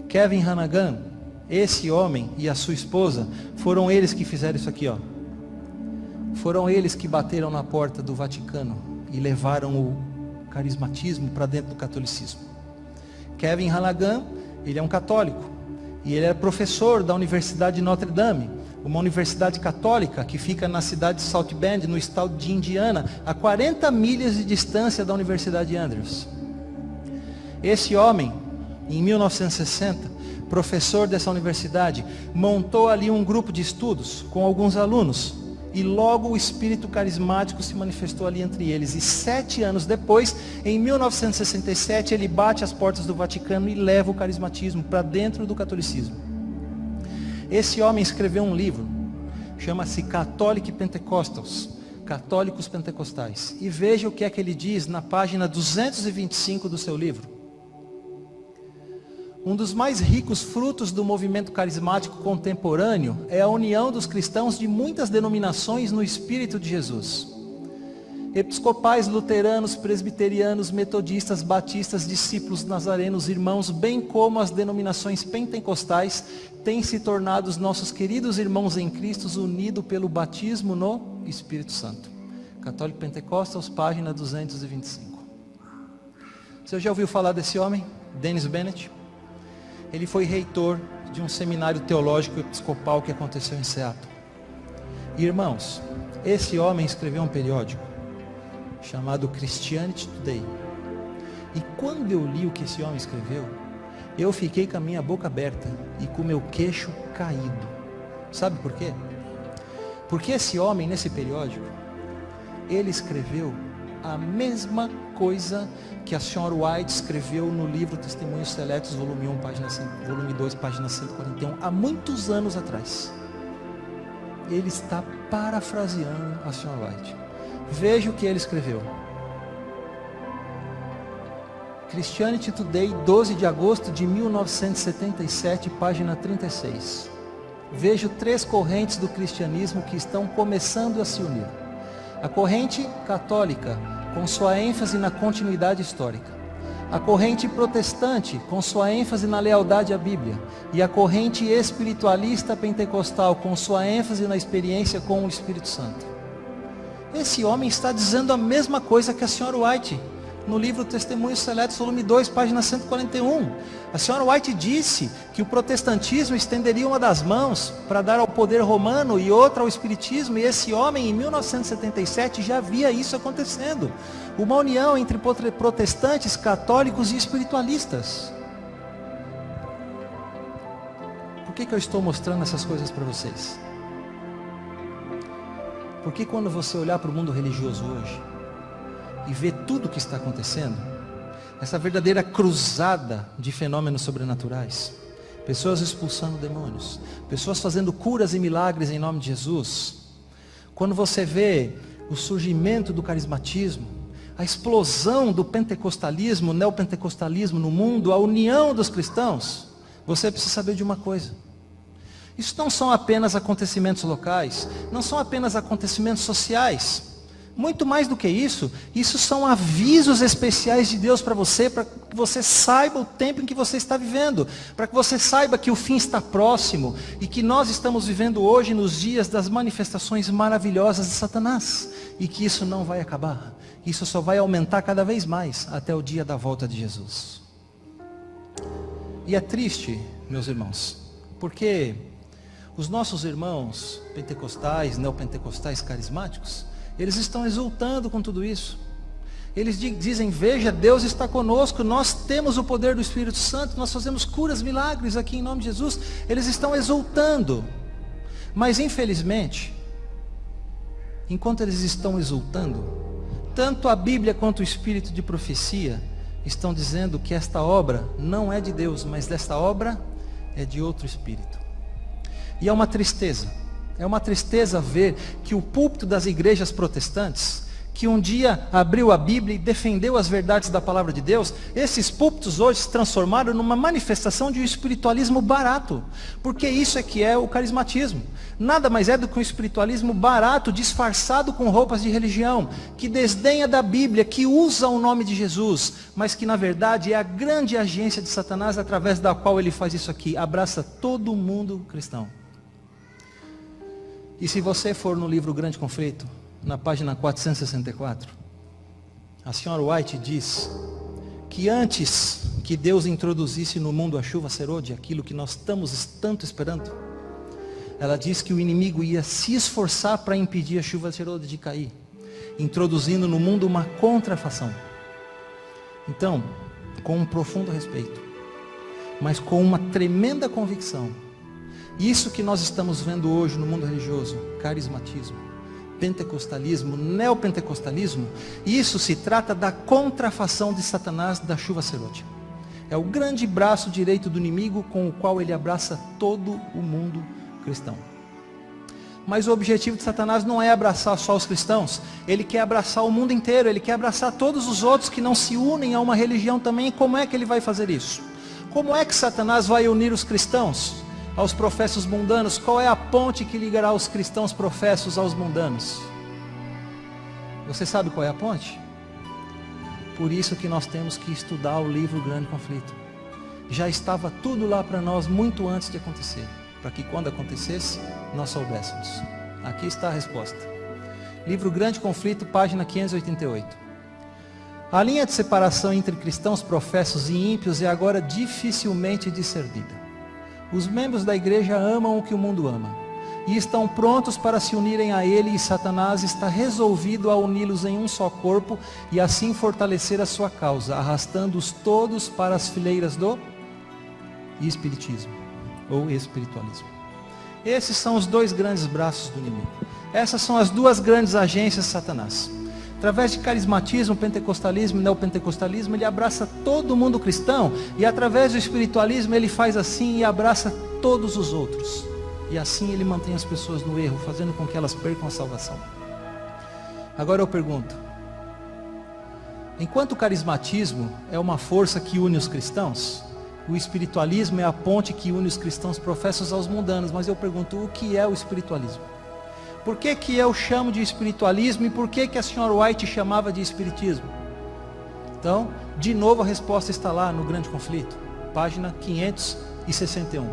Kevin Hanagan, esse homem e a sua esposa, foram eles que fizeram isso aqui, ó. Foram eles que bateram na porta do Vaticano e levaram o carismatismo para dentro do catolicismo. Kevin Hanagan, ele é um católico e ele é professor da Universidade de Notre Dame, uma universidade católica que fica na cidade de South Bend, no estado de Indiana, a 40 milhas de distância da Universidade de Andrews. Esse homem, em 1960, professor dessa universidade, montou ali um grupo de estudos com alguns alunos. E logo o espírito carismático se manifestou ali entre eles. E 7 anos depois, em 1967, ele bate as portas do Vaticano e leva o carismatismo para dentro do catolicismo. Esse homem escreveu um livro, chama-se Catholic Pentecostals, Católicos Pentecostais. E veja o que é que ele diz na página 225 do seu livro. Um dos mais ricos frutos do movimento carismático contemporâneo é a união dos cristãos de muitas denominações no Espírito de Jesus. Episcopais, luteranos, presbiterianos, metodistas, batistas, discípulos nazarenos, irmãos, bem como as denominações pentecostais, têm se tornado os nossos queridos irmãos em Cristo, unidos pelo batismo no Espírito Santo. Católico Pentecostais, página 225. Você já ouviu falar desse homem? Dennis Bennett? Ele foi reitor de um seminário teológico episcopal que aconteceu em Seattle. Irmãos, esse homem escreveu um periódico chamado Christianity Today. E quando eu li o que esse homem escreveu, eu fiquei com a minha boca aberta e com o meu queixo caído. Sabe por quê? Porque esse homem, nesse periódico, ele escreveu a mesma coisa que a senhora White escreveu no livro Testemunhos Seletos, volume 1, volume 2, página 141, há muitos anos atrás. Ele está parafraseando a senhora White. Veja o que ele escreveu. Christianity Today, 12 de agosto de 1977, página 36. Vejo 3 correntes do cristianismo que estão começando a se unir. A corrente católica, com sua ênfase na continuidade histórica. A corrente protestante, com sua ênfase na lealdade à Bíblia. E a corrente espiritualista pentecostal, com sua ênfase na experiência com o Espírito Santo. Esse homem está dizendo a mesma coisa que a senhora White, no livro Testemunhos Seletos, volume 2, página 141. A senhora White disse que o protestantismo estenderia uma das mãos para dar ao poder romano e outra ao espiritismo, e esse homem, em 1977, já via isso acontecendo. Uma união entre protestantes, católicos e espiritualistas. Por que eu estou mostrando essas coisas para vocês? Porque quando você olhar para o mundo religioso hoje e ver tudo o que está acontecendo, essa verdadeira cruzada de fenômenos sobrenaturais, pessoas expulsando demônios, pessoas fazendo curas e milagres em nome de Jesus, quando você vê o surgimento do carismatismo, a explosão do pentecostalismo, neopentecostalismo no mundo, a união dos cristãos, você precisa saber de uma coisa. Isso não são apenas acontecimentos locais, não são apenas acontecimentos sociais. Muito mais do que isso, isso são avisos especiais de Deus para que você saiba o tempo em que você está vivendo, para que você saiba que o fim está próximo e que nós estamos vivendo hoje nos dias das manifestações maravilhosas de Satanás e que isso não vai acabar, isso só vai aumentar cada vez mais até o dia da volta de Jesus. E é triste, meus irmãos, porque os nossos irmãos pentecostais, neopentecostais carismáticos, eles estão exultando com tudo isso. Eles dizem, veja, Deus está conosco, nós temos o poder do Espírito Santo, nós fazemos curas, milagres aqui em nome de Jesus. Eles estão exultando. Mas infelizmente, enquanto eles estão exultando, tanto a Bíblia quanto o Espírito de profecia estão dizendo que esta obra não é de Deus, mas desta obra é de outro Espírito. E é uma tristeza ver que o púlpito das igrejas protestantes, que um dia abriu a Bíblia e defendeu as verdades da palavra de Deus, esses púlpitos hoje se transformaram numa manifestação de um espiritualismo barato, porque isso é que é o carismatismo. Nada mais é do que um espiritualismo barato, disfarçado com roupas de religião, que desdenha da Bíblia, que usa o nome de Jesus, mas que na verdade é a grande agência de Satanás através da qual ele faz isso aqui, abraça todo mundo cristão. E se você for no livro Grande Conflito, na página 464, a senhora White diz que antes que Deus introduzisse no mundo a chuva serôdia, aquilo que nós estamos tanto esperando, ela diz que o inimigo ia se esforçar para impedir a chuva serôdia de cair, introduzindo no mundo uma contrafação. Então, com um profundo respeito, mas com uma tremenda convicção, isso que nós estamos vendo hoje no mundo religioso, carismatismo, pentecostalismo, neopentecostalismo, isso se trata da contrafação de Satanás da chuva serôdia. É o grande braço direito do inimigo com o qual ele abraça todo o mundo cristão. Mas o objetivo de Satanás não é abraçar só os cristãos, ele quer abraçar o mundo inteiro, ele quer abraçar todos os outros que não se unem a uma religião também. E como é que ele vai fazer isso? Como é que Satanás vai unir os cristãos aos professos mundanos? Qual é a ponte que ligará os cristãos professos aos mundanos? Você sabe qual é a ponte? Por isso que nós temos que estudar o livro Grande Conflito. Já estava tudo lá para nós muito antes de acontecer, para que quando acontecesse, nós soubéssemos. Aqui está a resposta. Livro Grande Conflito, página 588. A linha de separação entre cristãos professos e ímpios é agora dificilmente discernida. Os membros da igreja amam o que o mundo ama e estão prontos para se unirem a ele, e Satanás está resolvido a uni-los em um só corpo e assim fortalecer a sua causa, arrastando-os todos para as fileiras do espiritismo ou espiritualismo. Esses são os dois grandes braços do inimigo. Essas são as duas grandes agências de Satanás. Através de carismatismo, pentecostalismo e neopentecostalismo, ele abraça todo mundo cristão, e através do espiritualismo ele faz assim e abraça todos os outros. E assim ele mantém as pessoas no erro, fazendo com que elas percam a salvação. Agora eu pergunto, enquanto o carismatismo é uma força que une os cristãos, o espiritualismo é a ponte que une os cristãos professos aos mundanos. Mas eu pergunto, o que é o espiritualismo? Por que que eu chamo de espiritualismo e por que que a senhora White chamava de espiritismo? Então, de novo a resposta está lá no Grande Conflito, página 561.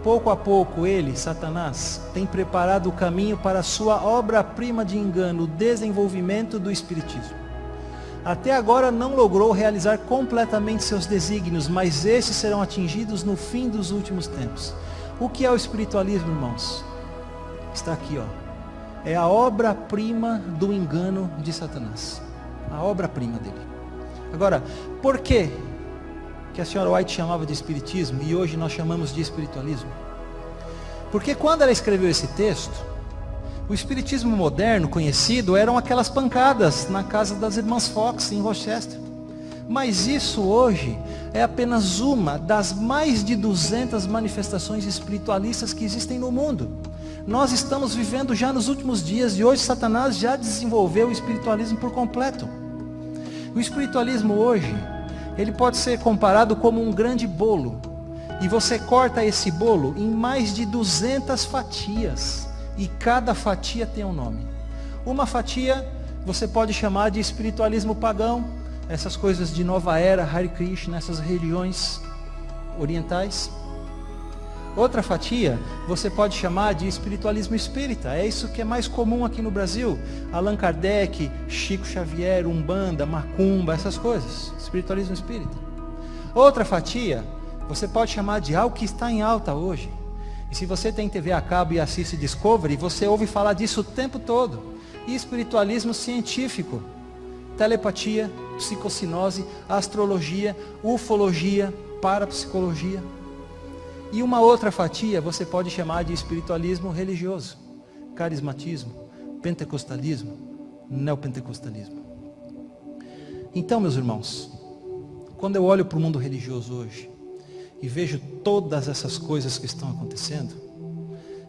Pouco a pouco ele, Satanás, tem preparado o caminho para a sua obra-prima de engano, o desenvolvimento do espiritismo. Até agora não logrou realizar completamente seus desígnios, mas esses serão atingidos no fim dos últimos tempos. O que é o espiritualismo, irmãos? Está aqui, ó. É a obra-prima do engano de Satanás. A obra-prima dele. Agora, por que a senhora White chamava de espiritismo e hoje nós chamamos de espiritualismo? Porque quando ela escreveu esse texto, o espiritismo moderno conhecido eram aquelas pancadas na casa das irmãs Fox em Rochester. Mas isso hoje é apenas uma das mais de 200 manifestações espiritualistas que existem no mundo. Nós estamos vivendo já nos últimos dias e hoje Satanás já desenvolveu o espiritualismo por completo. O espiritualismo hoje, ele pode ser comparado como um grande bolo. E você corta esse bolo em mais de 200 fatias. E cada fatia tem um nome. Uma fatia você pode chamar de espiritualismo pagão. Essas coisas de nova era, Hare Krishna, essas religiões orientais. Outra fatia você pode chamar de espiritualismo espírita. É isso que é mais comum aqui no Brasil. Allan Kardec, Chico Xavier, Umbanda, Macumba, essas coisas. Espiritualismo espírita. Outra fatia você pode chamar de algo que está em alta hoje. E se você tem TV a cabo e assiste Discovery, você ouve falar disso o tempo todo. Espiritualismo científico. Telepatia, psicocinose, astrologia, ufologia, parapsicologia. E uma outra fatia você pode chamar de espiritualismo religioso, carismatismo, pentecostalismo, neopentecostalismo. Então, meus irmãos, quando eu olho para o mundo religioso hoje e vejo todas essas coisas que estão acontecendo,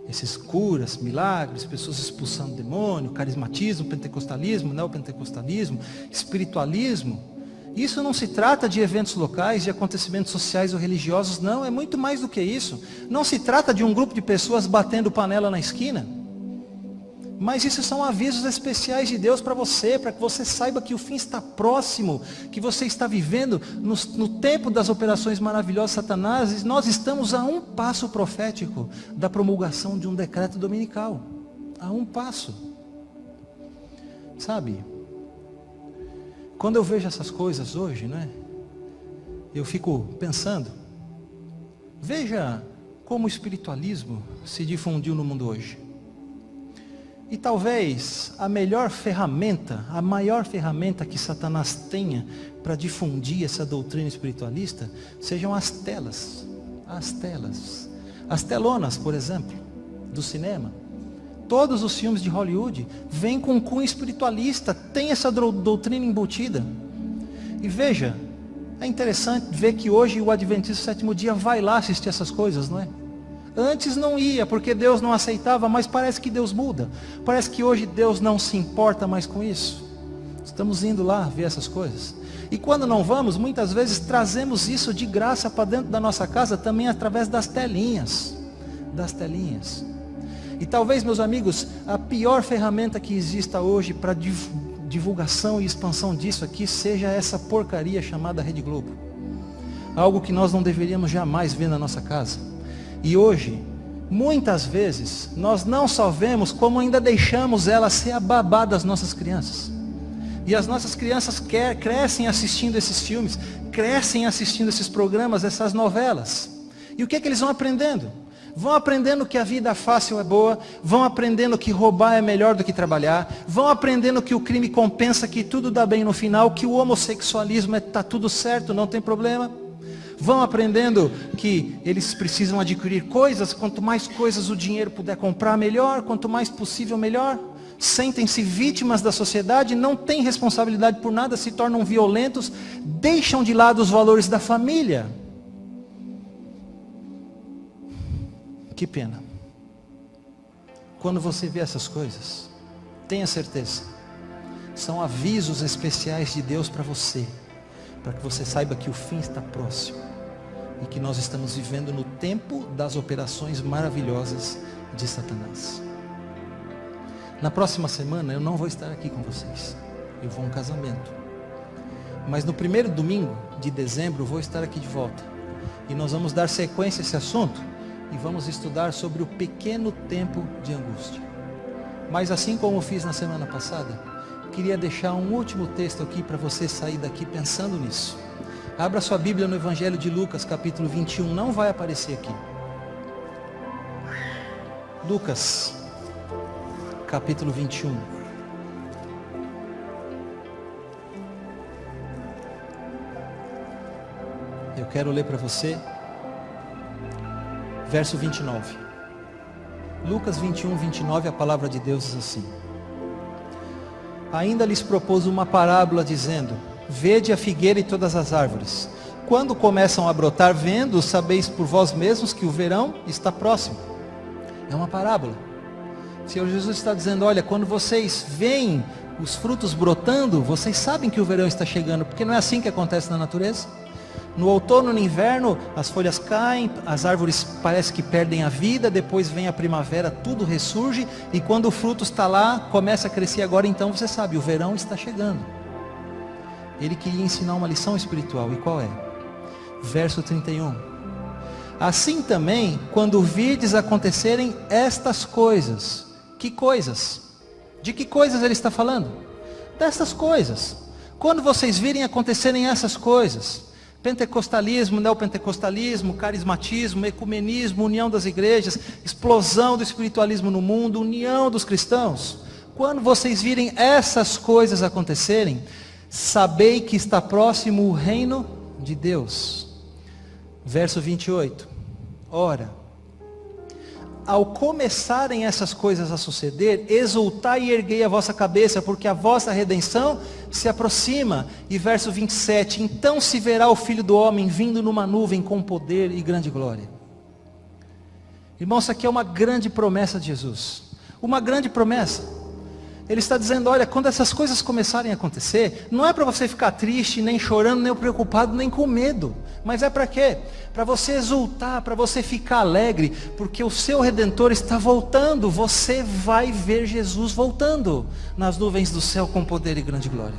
esses curas, milagres, pessoas expulsando demônio, carismatismo, pentecostalismo, neopentecostalismo, espiritualismo, isso não se trata de eventos locais, de acontecimentos sociais ou religiosos, não, é muito mais do que isso. Não se trata de um grupo de pessoas batendo panela na esquina. Mas isso são avisos especiais de Deus para que você saiba que o fim está próximo, que você está vivendo no tempo das operações maravilhosas de Satanás, e nós estamos a um passo profético da promulgação de um decreto dominical. A um passo. Sabe? Quando eu vejo essas coisas hoje, né, eu fico pensando, veja como o espiritualismo se difundiu no mundo hoje. E talvez a maior ferramenta que Satanás tenha para difundir essa doutrina espiritualista, sejam as telas. As telonas, por exemplo, do cinema. Todos os filmes de Hollywood vêm com um cunho espiritualista, tem essa doutrina embutida. E veja, é interessante ver que hoje o Adventista do Sétimo Dia vai lá assistir essas coisas, não é? Antes não ia, porque Deus não aceitava, mas parece que Deus muda. Parece que hoje Deus não se importa mais com isso. Estamos indo lá ver essas coisas. E quando não vamos, muitas vezes trazemos isso de graça para dentro da nossa casa também através das telinhas. Das telinhas. E talvez, meus amigos, a pior ferramenta que exista hoje para divulgação e expansão disso aqui seja essa porcaria chamada Rede Globo. Algo que nós não deveríamos jamais ver na nossa casa. E hoje, muitas vezes, nós não só vemos, como ainda deixamos ela ser a babá das nossas crianças. E as nossas crianças crescem assistindo esses filmes, crescem assistindo esses programas, essas novelas. E o que é que eles vão aprendendo? Vão aprendendo que a vida fácil é boa, vão aprendendo que roubar é melhor do que trabalhar, vão aprendendo que o crime compensa, que tudo dá bem no final, que o homossexualismo está tudo certo, não tem problema. Vão aprendendo que eles precisam adquirir coisas, quanto mais coisas o dinheiro puder comprar, melhor, quanto mais possível, melhor. Sentem-se vítimas da sociedade, não têm responsabilidade por nada, se tornam violentos, deixam de lado os valores da família. Que pena. Quando você vê essas coisas, tenha certeza, são avisos especiais de Deus para você, para que você saiba que o fim está próximo e que nós estamos vivendo no tempo das operações maravilhosas de Satanás. Na próxima semana eu não vou estar aqui com vocês, eu vou a um casamento, mas no primeiro domingo de dezembro eu vou estar aqui de volta e nós vamos dar sequência a esse assunto e vamos estudar sobre o pequeno tempo de angústia. Mas assim como eu fiz na semana passada, queria deixar um último texto aqui para você sair daqui pensando nisso. Abra sua Bíblia no Evangelho de Lucas, capítulo 21, não vai aparecer aqui. Lucas, capítulo 21. Eu quero ler para você verso 29. Lucas 21, 29, a palavra de Deus diz assim: ainda lhes propôs uma parábola dizendo: vede a figueira e todas as árvores, quando começam a brotar, vendo, sabeis por vós mesmos que o verão está próximo. É uma parábola. O Senhor Jesus está dizendo: olha, quando vocês veem os frutos brotando, vocês sabem que o verão está chegando, porque não é assim que acontece na natureza. No outono, no inverno, as folhas caem, as árvores parece que perdem a vida, depois vem a primavera, tudo ressurge, e quando o fruto está lá, começa a crescer agora, então você sabe, o verão está chegando. Ele queria ensinar uma lição espiritual, e qual é? Verso 31. Assim também, quando virdes acontecerem estas coisas. Que coisas? De que coisas ele está falando? Dessas coisas. Quando vocês virem acontecerem essas coisas, pentecostalismo, neopentecostalismo, carismatismo, ecumenismo, união das igrejas, explosão do espiritualismo no mundo, união dos cristãos. Quando vocês virem essas coisas acontecerem, sabei que está próximo o reino de Deus. Verso 28. Ora, ao começarem essas coisas a suceder, exultai e erguei a vossa cabeça, porque a vossa redenção se aproxima. E verso 27, então se verá o Filho do Homem vindo numa nuvem com poder e grande glória. Irmãos, isso aqui é uma grande promessa de Jesus. Uma grande promessa. Ele está dizendo, olha, quando essas coisas começarem a acontecer, não é para você ficar triste, nem chorando, nem preocupado, nem com medo. Mas é para quê? Para você exultar, para você ficar alegre, porque o seu Redentor está voltando. Você vai ver Jesus voltando nas nuvens do céu com poder e grande glória.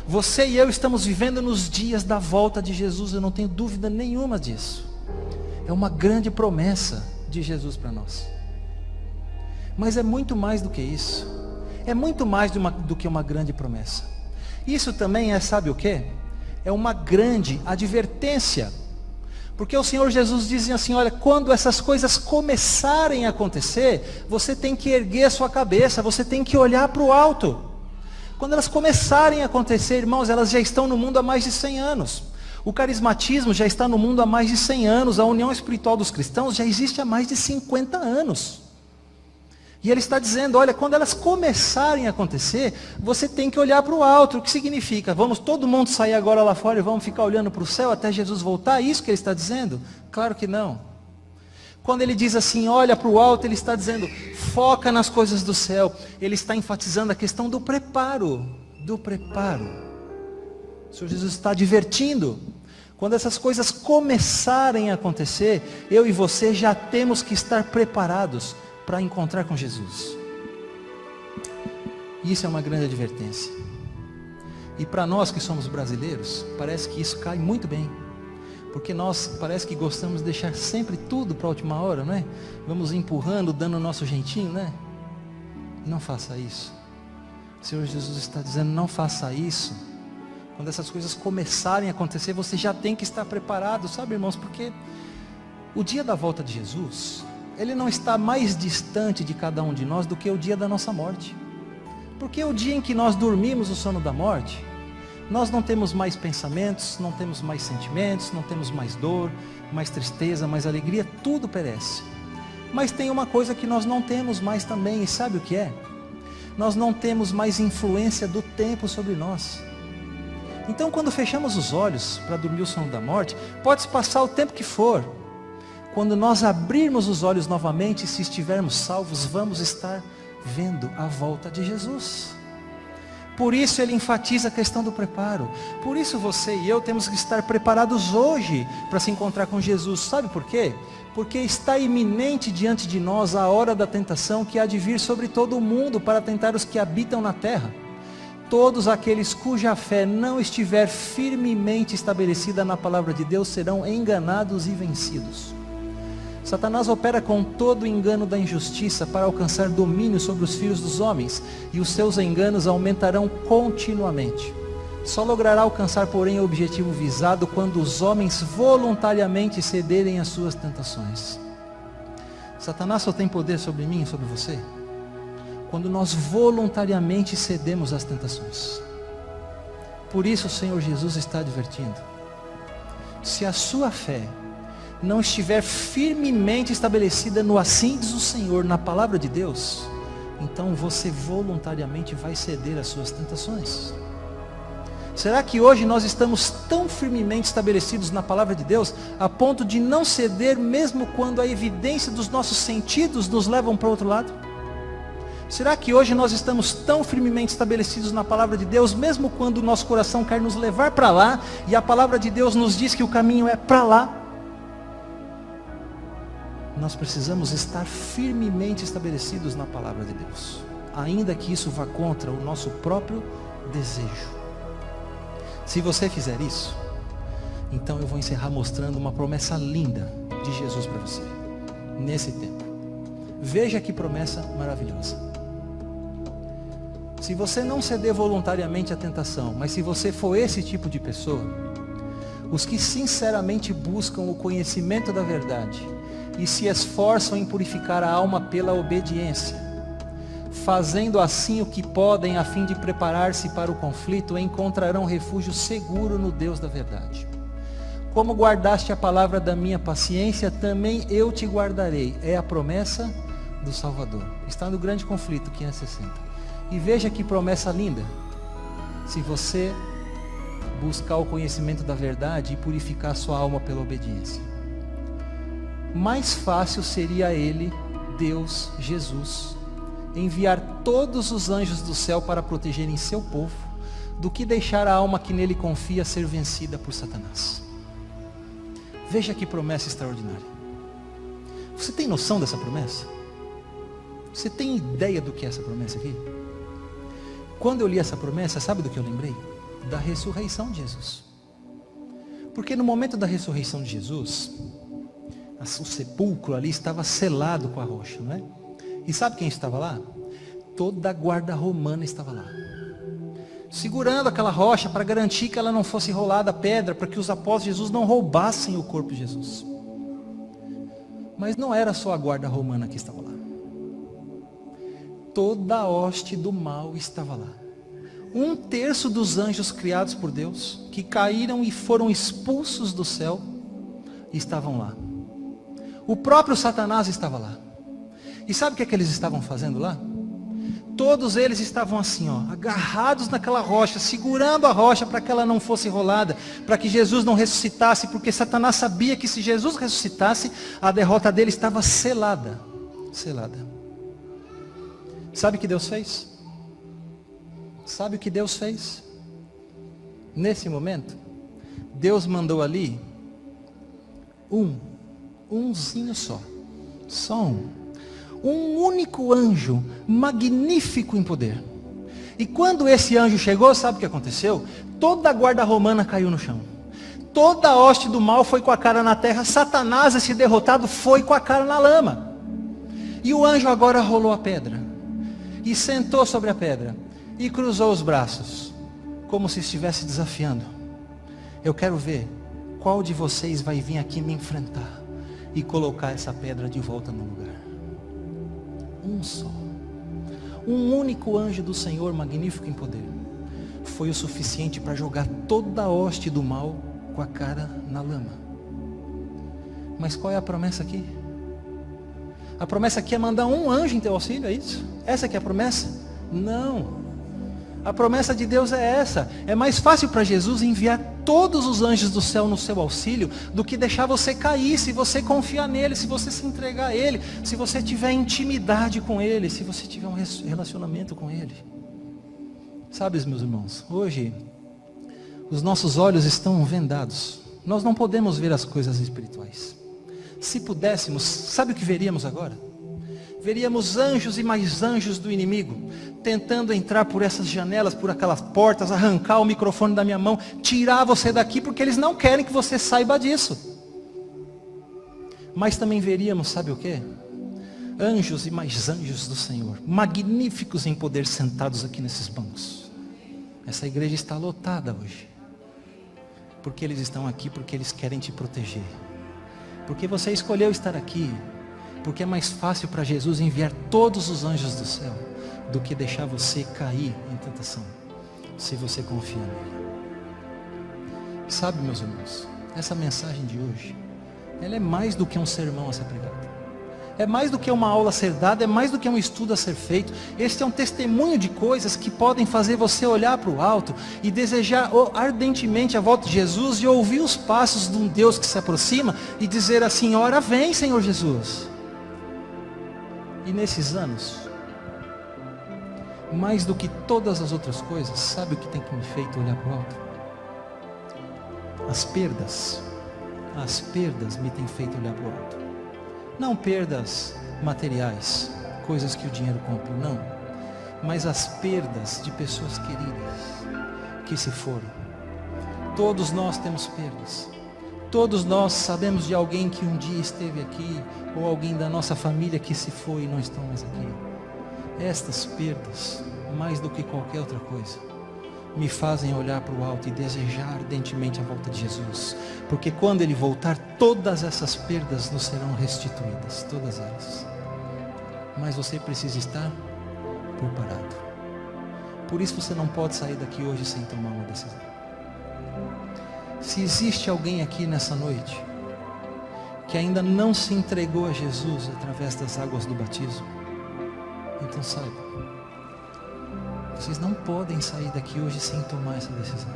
Você e eu estamos vivendo nos dias da volta de Jesus, eu não tenho dúvida nenhuma disso. É uma grande promessa de Jesus para nós. Mas é muito mais do que isso. É muito mais do que uma grande promessa. Isso também é, sabe o quê? É uma grande advertência. Porque o Senhor Jesus dizia assim, olha, quando essas coisas começarem a acontecer, você tem que erguer a sua cabeça, você tem que olhar para o alto. Quando elas começarem a acontecer, irmãos, elas já estão no mundo há mais de 100 anos. O carismatismo já está no mundo há mais de 100 anos. A união espiritual dos cristãos já existe há mais de 50 anos. E ele está dizendo, olha, quando elas começarem a acontecer, você tem que olhar para o alto. O que significa? Vamos todo mundo sair agora lá fora e vamos ficar olhando para o céu até Jesus voltar? É isso que ele está dizendo? Claro que não. Quando ele diz assim, olha para o alto, ele está dizendo, foca nas coisas do céu. Ele está enfatizando a questão do preparo. Do preparo. O Senhor Jesus está advertindo. Quando essas coisas começarem a acontecer, eu e você já temos que estar preparados para encontrar com Jesus. Isso é uma grande advertência. E para nós que somos brasileiros, parece que isso cai muito bem. Porque nós parece que gostamos de deixar sempre tudo para a última hora, não é? Vamos empurrando, dando o nosso jeitinho, né? Não faça isso. O Senhor Jesus está dizendo, não faça isso. Quando essas coisas começarem a acontecer, você já tem que estar preparado, sabe, irmãos? Porque o dia da volta de Jesus, ele não está mais distante de cada um de nós do que o dia da nossa morte. Porque o dia em que nós dormimos o sono da morte, nós não temos mais pensamentos, não temos mais sentimentos, não temos mais dor, mais tristeza, mais alegria, tudo perece. Mas tem uma coisa que nós não temos mais também, e sabe o que é? Nós não temos mais influência do tempo sobre nós. Então quando fechamos os olhos para dormir o sono da morte, pode-se passar o tempo que for. Quando nós abrirmos os olhos novamente, se estivermos salvos, vamos estar vendo a volta de Jesus. Por isso ele enfatiza a questão do preparo. Por isso você e eu temos que estar preparados hoje para se encontrar com Jesus. Sabe por quê? Porque está iminente diante de nós a hora da tentação que há de vir sobre todo o mundo para tentar os que habitam na terra. Todos aqueles cuja fé não estiver firmemente estabelecida na palavra de Deus serão enganados e vencidos. Satanás opera com todo o engano da injustiça para alcançar domínio sobre os filhos dos homens, e os seus enganos aumentarão continuamente. Só logrará alcançar, porém, o objetivo visado quando os homens voluntariamente cederem às suas tentações. Satanás só tem poder sobre mim e sobre você quando nós voluntariamente cedemos às tentações. Por isso o Senhor Jesus está advertindo. Se a sua fé não estiver firmemente estabelecida no assim diz o Senhor, na palavra de Deus, então você voluntariamente vai ceder às suas tentações. Será que hoje nós estamos tão firmemente estabelecidos na palavra de Deus, a ponto de não ceder mesmo quando a evidência dos nossos sentidos nos levam para o outro lado? Será que hoje nós estamos tão firmemente estabelecidos na palavra de Deus, mesmo quando o nosso coração quer nos levar para lá, e a palavra de Deus nos diz que o caminho é para lá? Nós precisamos estar firmemente estabelecidos na palavra de Deus, ainda que isso vá contra o nosso próprio desejo. Se você fizer isso, então eu vou encerrar mostrando uma promessa linda de Jesus para você, nesse tempo. Veja que promessa maravilhosa. Se você não ceder voluntariamente à tentação, mas se você for esse tipo de pessoa, os que sinceramente buscam o conhecimento da verdade e se esforçam em purificar a alma pela obediência, fazendo assim o que podem a fim de preparar-se para o conflito, encontrarão refúgio seguro no Deus da verdade. Como guardaste a palavra da minha paciência, também eu te guardarei. É a promessa do Salvador. Está no grande conflito 560. E veja que promessa linda. Se você buscar o conhecimento da verdade e purificar sua alma pela obediência, mais fácil seria a Ele, Deus, Jesus, enviar todos os anjos do céu para protegerem seu povo, do que deixar a alma que nele confia ser vencida por Satanás. Veja que promessa extraordinária. Você tem noção dessa promessa? Você tem ideia do que é essa promessa aqui? Quando eu li essa promessa, sabe do que eu lembrei? Da ressurreição de Jesus. Porque no momento da ressurreição de Jesus, o sepulcro ali estava selado com a rocha, não é? E sabe quem estava lá? Toda a guarda romana estava lá, segurando aquela rocha para garantir que ela não fosse rolada a pedra, para que os apóstolos de Jesus não roubassem o corpo de Jesus. Mas não era só a guarda romana que estava lá. Toda a hoste do mal estava lá. 1/3 dos anjos criados por Deus, que caíram e foram expulsos do céu, estavam lá. O próprio Satanás estava lá. E sabe o que é que eles estavam fazendo lá? Todos eles estavam assim, ó, agarrados naquela rocha, segurando a rocha para que ela não fosse rolada, para que Jesus não ressuscitasse, porque Satanás sabia que se Jesus ressuscitasse, a derrota dele estava selada. Selada. Sabe o que Deus fez? Sabe o que Deus fez? nesse momento, Deus mandou ali umzinho só um único anjo, magnífico em poder. E quando esse anjo chegou, sabe o que aconteceu? Toda a guarda romana caiu no chão. Toda a hoste do mal foi com a cara na terra. Satanás, esse derrotado, foi com a cara na lama. E o anjo agora rolou a pedra. E sentou sobre a pedra. E cruzou os braços. Como se estivesse desafiando. Eu quero ver qual de vocês vai vir aqui me enfrentar. E colocar essa pedra de volta no lugar. Um só. Um único anjo do Senhor, magnífico em poder, foi o suficiente para jogar toda a hoste do mal com a cara na lama. Mas qual é a promessa aqui? A promessa aqui é mandar um anjo em teu auxílio, é isso? Essa que é a promessa? Não. A promessa de Deus é essa. É mais fácil para Jesus enviar todos os anjos do céu no seu auxílio do que deixar você cair, se você confiar nele, se você se entregar a ele, se você tiver intimidade com ele, se você tiver um relacionamento com ele. Sabes, meus irmãos, hoje os nossos olhos estão vendados. Nós não podemos ver as coisas espirituais. Se pudéssemos, sabe o que veríamos agora? Veríamos anjos e mais anjos do inimigo, tentando entrar por essas janelas, por aquelas portas, arrancar o microfone da minha mão, tirar você daqui, porque eles não querem que você saiba disso. Mas também veríamos, sabe o que? Anjos e mais anjos do Senhor, magníficos em poder, sentados aqui nesses bancos. Essa igreja está lotada hoje, porque eles estão aqui, porque eles querem te proteger, porque você escolheu estar aqui, porque é mais fácil para Jesus enviar todos os anjos do céu do que deixar você cair em tentação, se você confia nele. Sabe, meus irmãos, essa mensagem de hoje, ela é mais do que um sermão a ser pregado. É mais do que uma aula a ser dada, é mais do que um estudo a ser feito. Este é um testemunho de coisas que podem fazer você olhar para o alto e desejar ardentemente a volta de Jesus e ouvir os passos de um Deus que se aproxima e dizer assim: ora vem, Senhor Jesus. E nesses anos, mais do que todas as outras coisas, sabe o que tem que me feito olhar para o alto? As perdas me têm feito olhar para o alto. Não perdas materiais, coisas que o dinheiro compra, não. Mas as perdas de pessoas queridas que se foram. Todos nós temos perdas. Todos nós sabemos de alguém que um dia esteve aqui, ou alguém da nossa família que se foi e não estão mais aqui. Estas perdas, mais do que qualquer outra coisa, me fazem olhar para o alto e desejar ardentemente a volta de Jesus. Porque quando Ele voltar, todas essas perdas nos serão restituídas, todas elas. Mas você precisa estar preparado. Por isso você não pode sair daqui hoje sem tomar uma decisão. Se existe alguém aqui nessa noite que ainda não se entregou a Jesus através das águas do batismo, então saiba, vocês não podem sair daqui hoje sem tomar essa decisão.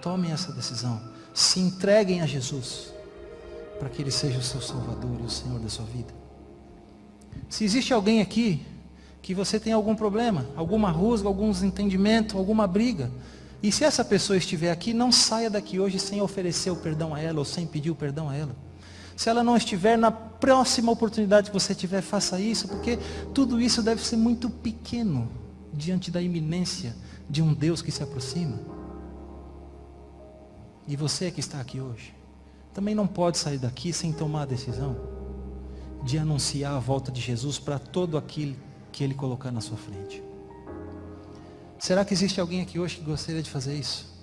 Tomem essa decisão, se entreguem a Jesus, para que Ele seja o seu Salvador e o Senhor da sua vida. Se existe alguém aqui que você tem algum problema, alguma rusga, algum desentendimento, alguma briga, e se essa pessoa estiver aqui, não saia daqui hoje sem oferecer o perdão a ela, ou sem pedir o perdão a ela. Se ela não estiver, na próxima oportunidade que você tiver, faça isso, porque tudo isso deve ser muito pequeno diante da iminência de um Deus que se aproxima. E você que está aqui hoje, também não pode sair daqui sem tomar a decisão de anunciar a volta de Jesus para todo aquilo que Ele colocar na sua frente. Será que existe alguém aqui hoje que gostaria de fazer isso?